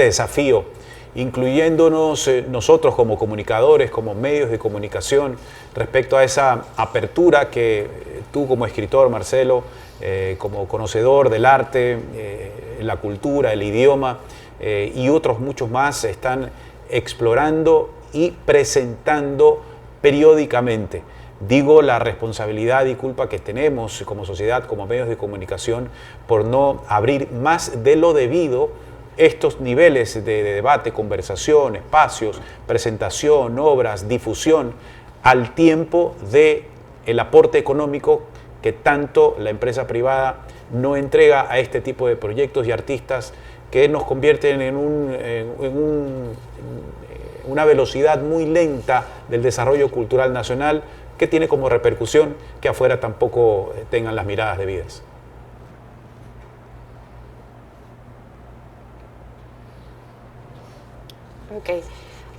desafío, incluyéndonos nosotros como comunicadores, como medios de comunicación, respecto a esa apertura que tú como escritor, Marcelo, como conocedor del arte, la cultura, el idioma y otros muchos más están explorando y presentando periódicamente. Digo la responsabilidad y culpa que tenemos como sociedad, como medios de comunicación, por no abrir más de lo debido estos niveles de debate, conversación, espacios, presentación, obras, difusión, al tiempo del aporte económico que tanto la empresa privada no entrega a este tipo de proyectos y artistas que nos convierten en una velocidad muy lenta del desarrollo cultural nacional, que tiene como repercusión que afuera tampoco tengan las miradas debidas. Ok.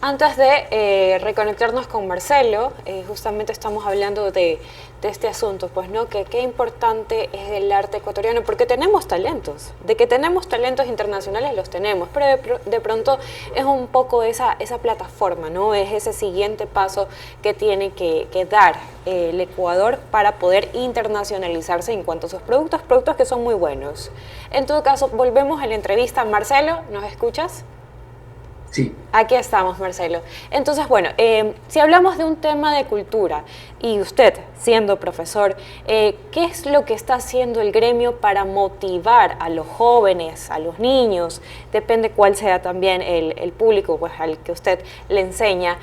Antes de reconectarnos con Marcelo, justamente estamos hablando de este asunto, pues, ¿no? Que qué importante es el arte ecuatoriano, porque tenemos talentos, de que tenemos talentos internacionales los tenemos, pero de pronto es un poco esa plataforma, ¿no? Es ese siguiente paso que tiene que dar el Ecuador para poder internacionalizarse en cuanto a sus productos que son muy buenos. En todo caso, volvemos a la entrevista. Marcelo, ¿nos escuchas? Sí. Aquí estamos, Marcelo. Entonces, bueno, si hablamos de un tema de cultura y usted, siendo profesor, ¿qué es lo que está haciendo el gremio para motivar a los jóvenes, a los niños, depende cuál sea también el público pues, al que usted le enseña,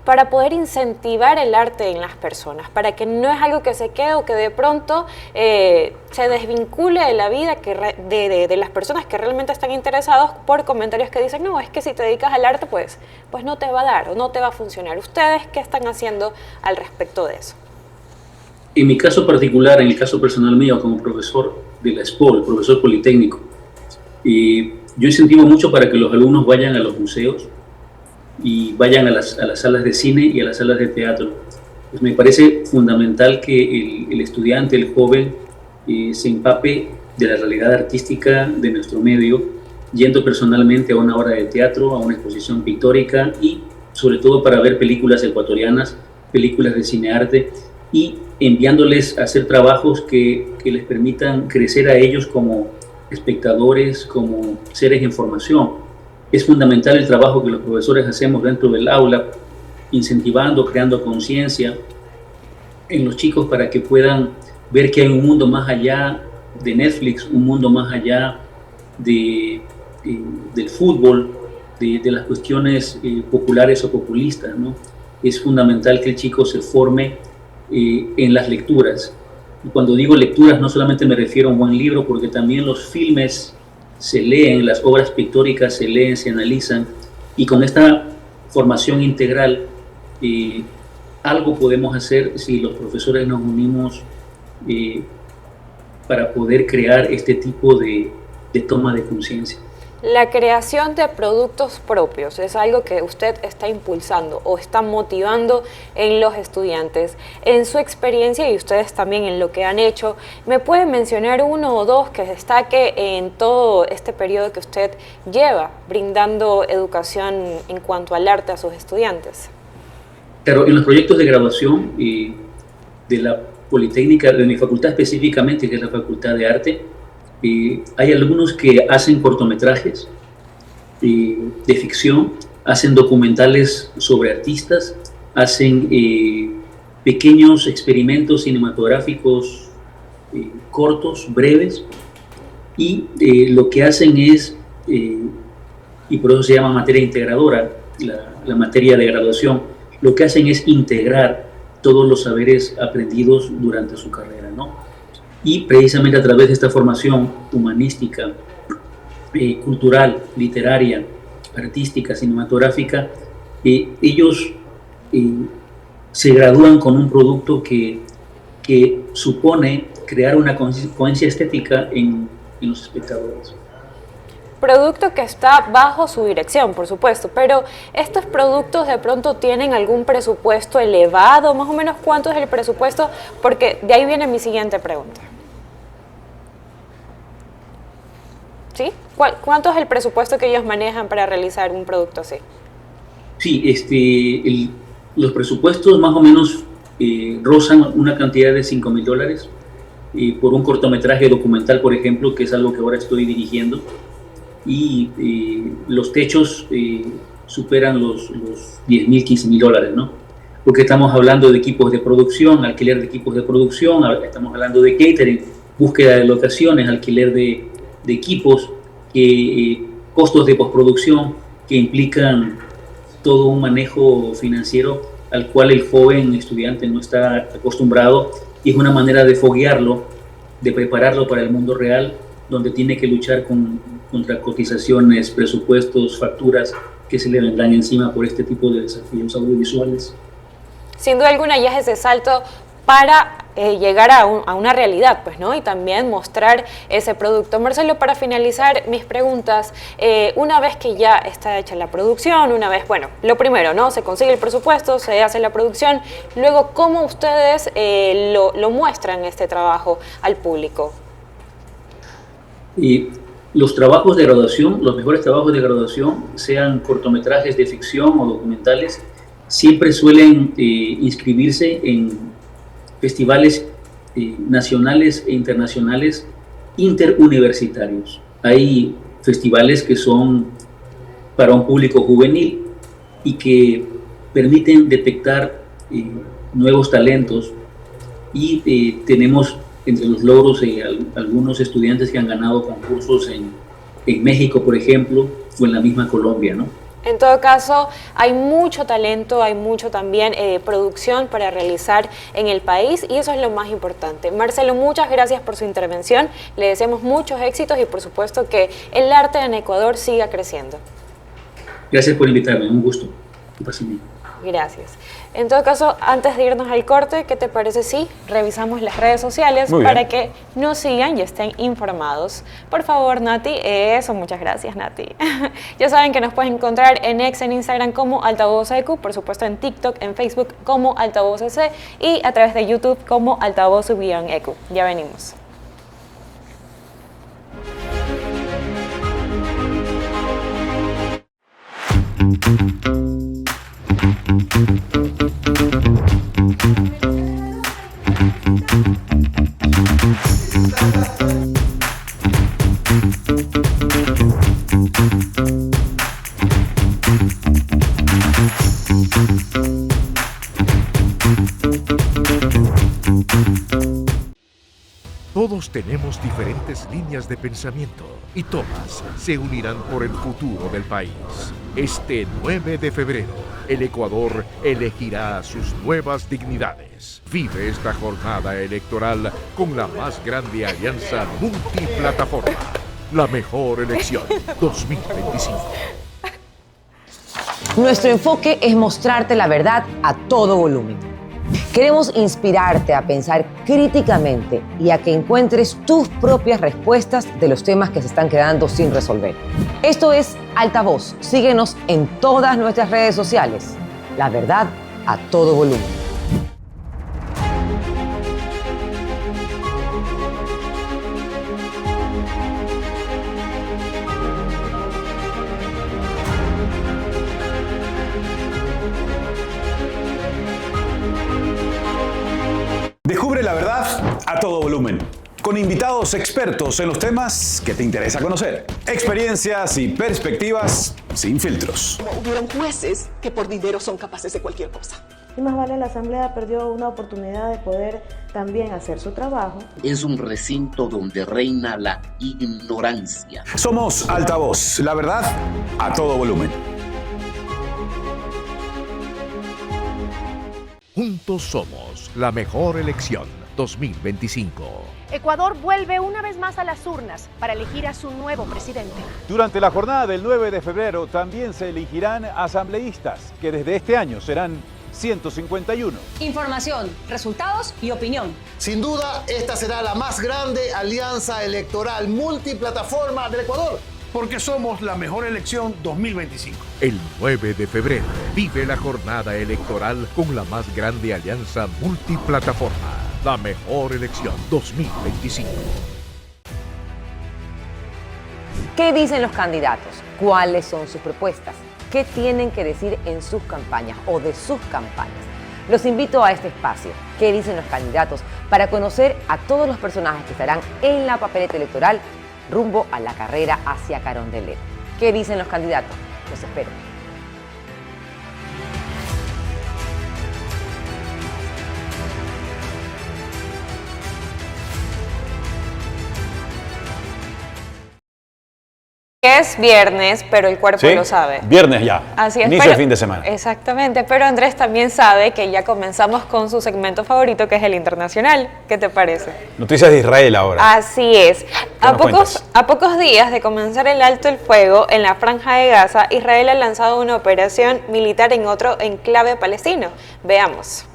para poder incentivar el arte en las personas, para que no es algo que se quede o que de pronto se desvincule de la vida de las personas que realmente están interesados por comentarios que dicen, no, es que si te dedicas al arte, pues no te va a dar o no te va a funcionar? ¿Ustedes qué están haciendo al respecto de eso? En mi caso particular, en el caso personal mío, como profesor de la SPOL, profesor politécnico, yo incentivo mucho para que los alumnos vayan a los museos y vayan a las salas de cine y a las salas de teatro. Pues me parece fundamental que el estudiante, el joven, se empape de la realidad artística de nuestro medio, yendo personalmente a una obra de teatro, a una exposición pictórica y sobre todo para ver películas ecuatorianas, películas de cinearte, y enviándoles a hacer trabajos que les permitan crecer a ellos como espectadores, como seres en formación. Es fundamental el trabajo que los profesores hacemos dentro del aula, incentivando, creando conciencia en los chicos para que puedan ver que hay un mundo más allá de Netflix, un mundo más allá del fútbol, de las cuestiones populares o populistas, ¿no? Es fundamental que el chico se forme en las lecturas. Y cuando digo lecturas no solamente me refiero a un buen libro, porque también los filmes se leen, las obras pictóricas se leen, se analizan, y con esta formación integral algo podemos hacer si los profesores nos unimos para poder crear este tipo de toma de conciencia. La creación de productos propios es algo que usted está impulsando o está motivando en los estudiantes. En su experiencia y ustedes también en lo que han hecho, ¿me puede mencionar uno o dos que destaque en todo este periodo que usted lleva brindando educación en cuanto al arte a sus estudiantes? Claro, en los proyectos de graduación de la Politécnica, de mi facultad específicamente, que es la Facultad de Arte, hay algunos que hacen cortometrajes de ficción, hacen documentales sobre artistas, hacen pequeños experimentos cinematográficos cortos, breves, y lo que hacen es, y por eso se llama materia integradora, la materia de graduación, lo que hacen es integrar todos los saberes aprendidos durante su carrera, ¿no? Y precisamente a través de esta formación humanística, cultural, literaria, artística, cinematográfica, ellos se gradúan con un producto que supone crear una coherencia estética en los espectadores. Producto que está bajo su dirección, por supuesto, pero ¿estos productos de pronto tienen algún presupuesto elevado? Más o menos, ¿cuánto es el presupuesto? Porque de ahí viene mi siguiente pregunta. ¿Sí? ¿Cuánto es el presupuesto que ellos manejan para realizar un producto así? Sí, los presupuestos más o menos rozan una cantidad de $5,000 por un cortometraje documental, por ejemplo, que es algo que ahora estoy dirigiendo. Y los techos superan los $10,000, $15,000, ¿no? Porque estamos hablando de equipos de producción, alquiler de equipos de producción, estamos hablando de catering, búsqueda de locaciones, alquiler de equipos, costos de postproducción que implican todo un manejo financiero al cual el joven estudiante no está acostumbrado, y es una manera de foguearlo, de prepararlo para el mundo real, donde tiene que luchar contra cotizaciones, presupuestos, facturas que se le vendrán encima por este tipo de desafíos audiovisuales. Sin duda alguna ya es ese salto para llegar a una realidad, pues, ¿no? Y también mostrar ese producto. Marcelo, para finalizar mis preguntas, una vez que ya está hecha la producción, una vez, bueno, lo primero, ¿no? Se consigue el presupuesto, se hace la producción, luego, ¿cómo ustedes lo muestran este trabajo al público? Y los trabajos de graduación, los mejores trabajos de graduación, sean cortometrajes de ficción o documentales, siempre suelen inscribirse en festivales nacionales e internacionales interuniversitarios. Hay festivales que son para un público juvenil y que permiten detectar nuevos talentos, y tenemos entre los logros algunos estudiantes que han ganado concursos en México, por ejemplo, o en la misma Colombia, ¿no? En todo caso, hay mucho talento, hay mucho también producción para realizar en el país, y eso es lo más importante. Marcelo, muchas gracias por su intervención, le deseamos muchos éxitos y por supuesto que el arte en Ecuador siga creciendo. Gracias por invitarme, un gusto. Gracias. En todo caso, antes de irnos al corte, ¿qué te parece si revisamos las redes sociales para que nos sigan y estén informados? Por favor, Nati, eso, muchas gracias, Nati. Ya saben que nos pueden encontrar en X, en Instagram como Altavoz EQ, por supuesto en TikTok, en Facebook como Altavoz EC y a través de YouTube como Altavoz_EQ. Ya venimos. Todos tenemos diferentes líneas de pensamiento y todas se unirán por el futuro del país. Este 9 de febrero, el Ecuador elegirá sus nuevas dignidades. Vive esta jornada electoral con la más grande alianza multiplataforma. La mejor elección 2025. Nuestro enfoque es mostrarte la verdad a todo volumen. Queremos inspirarte a pensar críticamente y a que encuentres tus propias respuestas de los temas que se están quedando sin resolver. Esto es Altavoz. Síguenos en todas nuestras redes sociales. La verdad a todo volumen. Descubre la verdad a todo volumen, con invitados expertos en los temas que te interesa conocer. Experiencias y perspectivas sin filtros. Hubieron jueces que por dinero son capaces de cualquier cosa. Y más vale, la Asamblea perdió una oportunidad de poder también hacer su trabajo. Es un recinto donde reina la ignorancia. Somos Altavoz, la verdad a todo volumen. Juntos somos la mejor elección 2025. Ecuador vuelve una vez más a las urnas para elegir a su nuevo presidente. Durante la jornada del 9 de febrero también se elegirán asambleístas, que desde este año serán 151. Información, resultados y opinión. Sin duda, esta será la más grande alianza electoral multiplataforma del Ecuador, porque somos la mejor elección 2025. El 9 de febrero vive la jornada electoral con la más grande alianza multiplataforma. La mejor elección 2025. ¿Qué dicen los candidatos? ¿Cuáles son sus propuestas? ¿Qué tienen que decir en sus campañas o de sus campañas? Los invito a este espacio, ¿Qué dicen los candidatos?, para conocer a todos los personajes que estarán en la papeleta electoral rumbo a la carrera hacia Carondelet. ¿Qué dicen los candidatos? Los espero. Es viernes, pero el cuerpo lo sabe. Viernes ya. Así es. Inicio del fin de semana. Exactamente, pero Andrés también sabe que ya comenzamos con su segmento favorito, que es el internacional. ¿Qué te parece? Noticias de Israel ahora. Así es. A pocos días de comenzar el alto el fuego en la Franja de Gaza, Israel ha lanzado una operación militar en otro enclave palestino. Veamos.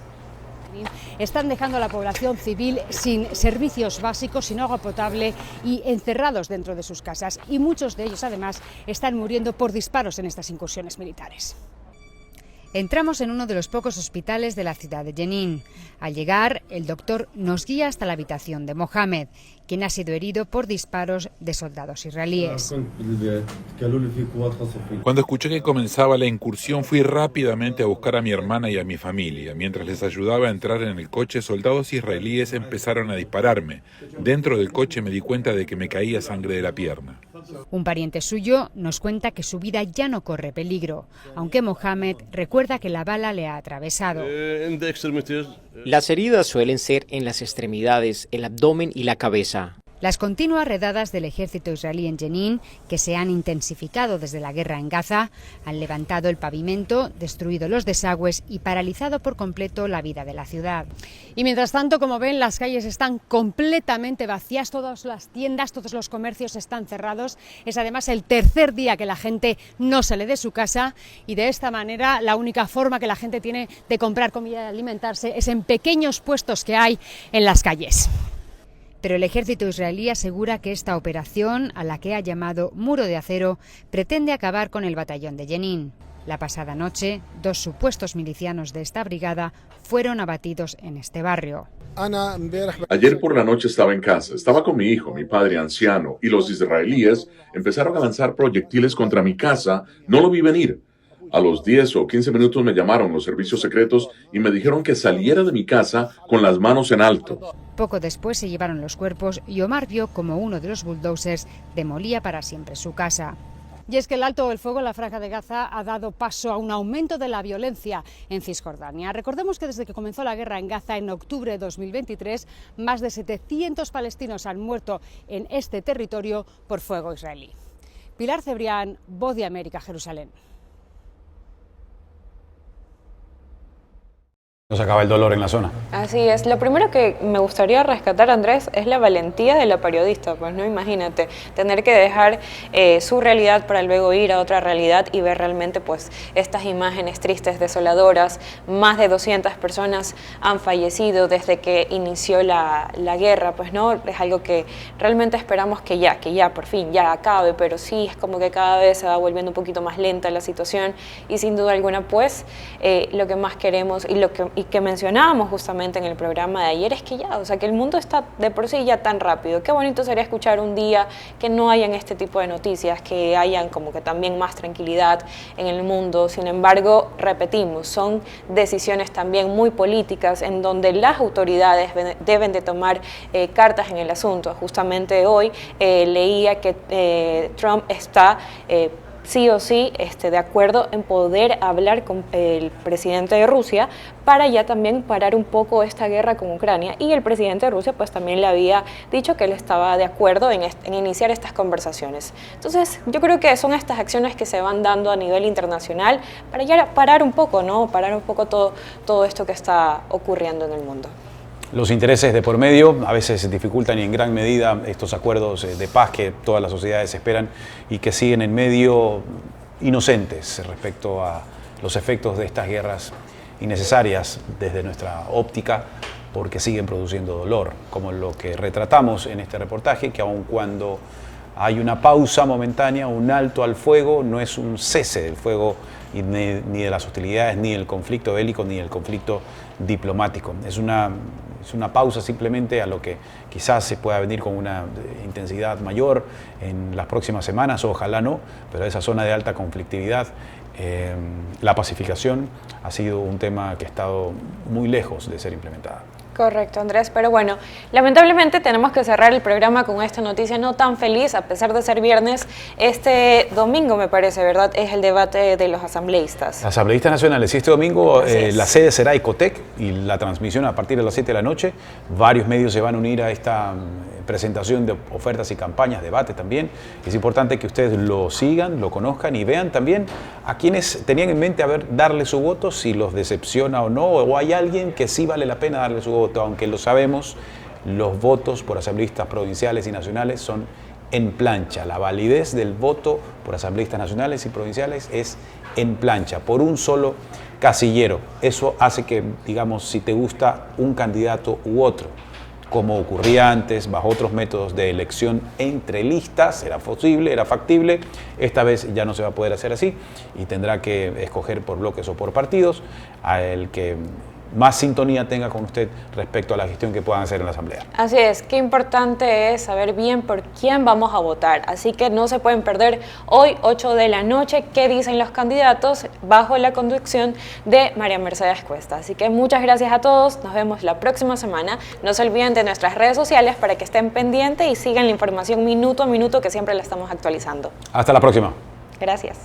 Están dejando a la población civil sin servicios básicos, sin agua potable y encerrados dentro de sus casas. Y muchos de ellos, además, están muriendo por disparos en estas incursiones militares. Entramos en uno de los pocos hospitales de la ciudad de Jenin. Al llegar, el doctor nos guía hasta la habitación de Mohamed, quien ha sido herido por disparos de soldados israelíes. Cuando escuché que comenzaba la incursión, fui rápidamente a buscar a mi hermana y a mi familia. Mientras les ayudaba a entrar en el coche, soldados israelíes empezaron a dispararme. Dentro del coche me di cuenta de que me caía sangre de la pierna. Un pariente suyo nos cuenta que su vida ya no corre peligro, aunque Mohamed recuerda que la bala le ha atravesado. Las heridas suelen ser en las extremidades, el abdomen y la cabeza. Las continuas redadas del ejército israelí en Jenin, que se han intensificado desde la guerra en Gaza, han levantado el pavimento, destruido los desagües y paralizado por completo la vida de la ciudad. Y mientras tanto, como ven, las calles están completamente vacías, todas las tiendas, todos los comercios están cerrados. Es además el tercer día que la gente no sale de su casa y de esta manera la única forma que la gente tiene de comprar comida y alimentarse es en pequeños puestos que hay en las calles. Pero el ejército israelí asegura que esta operación, a la que ha llamado Muro de Acero, pretende acabar con el batallón de Jenin. La pasada noche, 2 supuestos milicianos de esta brigada fueron abatidos en este barrio. Ayer por la noche estaba en casa, estaba con mi hijo, mi padre anciano, y los israelíes empezaron a lanzar proyectiles contra mi casa. No lo vi venir. A los 10 o 15 minutos me llamaron los servicios secretos y me dijeron que saliera de mi casa con las manos en alto. Poco después se llevaron los cuerpos y Omar vio como uno de los bulldozers demolía para siempre su casa. Y es que el alto del fuego en la Franja de Gaza ha dado paso a un aumento de la violencia en Cisjordania. Recordemos que desde que comenzó la guerra en Gaza en octubre de 2023, más de 700 palestinos han muerto en este territorio por fuego israelí. Pilar Cebrián, Voz de América, Jerusalén. No se acaba el dolor en la zona. Así es. Lo primero que me gustaría rescatar, Andrés, es la valentía de la periodista. Pues no, imagínate, tener que dejar su realidad para luego ir a otra realidad y ver realmente pues estas imágenes tristes, desoladoras. Más de 200 personas han fallecido desde que inició la guerra. Pues no, es algo que realmente esperamos que ya por fin ya acabe, pero sí es como que cada vez se va volviendo un poquito más lenta la situación y sin duda alguna pues lo que más queremos y que mencionábamos justamente en el programa de ayer es que ya, o sea, que el mundo está de por sí ya tan rápido. Qué bonito sería escuchar un día que no hayan este tipo de noticias, que hayan como que también más tranquilidad en el mundo. Sin embargo, repetimos, son decisiones también muy políticas en donde las autoridades deben de tomar cartas en el asunto. Justamente hoy leía que Trump está sí o sí de acuerdo en poder hablar con el presidente de Rusia para ya también parar un poco esta guerra con Ucrania. Y el presidente de Rusia pues también le había dicho que él estaba de acuerdo en iniciar estas conversaciones. Entonces yo creo que son estas acciones que se van dando a nivel internacional para ya parar un poco, ¿no? Parar un poco todo esto que está ocurriendo en el mundo. Los intereses de por medio a veces dificultan y en gran medida estos acuerdos de paz que todas las sociedades esperan y que siguen en medio inocentes respecto a los efectos de estas guerras innecesarias desde nuestra óptica, porque siguen produciendo dolor, como lo que retratamos en este reportaje, que aun cuando hay una pausa momentánea, un alto al fuego, no es un cese del fuego ni de las hostilidades, ni del conflicto bélico, ni del conflicto diplomático. Es una pausa simplemente a lo que quizás se pueda venir con una intensidad mayor en las próximas semanas, ojalá no, pero esa zona de alta conflictividad, la pacificación ha sido un tema que ha estado muy lejos de ser implementada. Correcto, Andrés, pero bueno, lamentablemente tenemos que cerrar el programa con esta noticia no tan feliz, a pesar de ser viernes. Este domingo, me parece, ¿verdad?, es el debate de los asambleístas. Asambleístas nacionales, y este domingo la sede será Ecotec y la transmisión a partir de las 7 de la noche. Varios medios se van a unir a esta presentación de ofertas y campañas, debate también. Es importante que ustedes lo sigan, lo conozcan y vean también a quienes tenían en mente darle su voto, si los decepciona o no, o hay alguien que sí vale la pena darle su voto, aunque lo sabemos, los votos por asambleístas provinciales y nacionales son en plancha. La validez del voto por asambleístas nacionales y provinciales es en plancha, por un solo casillero. Eso hace que, digamos, si te gusta un candidato u otro, como ocurría antes, bajo otros métodos de elección entre listas, era posible, era factible. Esta vez ya no se va a poder hacer así y tendrá que escoger por bloques o por partidos a el que más sintonía tenga con usted respecto a la gestión que puedan hacer en la Asamblea. Así es, qué importante es saber bien por quién vamos a votar, así que no se pueden perder hoy 8 de la noche qué dicen los candidatos bajo la conducción de María Mercedes Cuesta. Así que muchas gracias a todos, nos vemos la próxima semana. No se olviden de nuestras redes sociales para que estén pendientes y sigan la información minuto a minuto que siempre la estamos actualizando. Hasta la próxima. Gracias.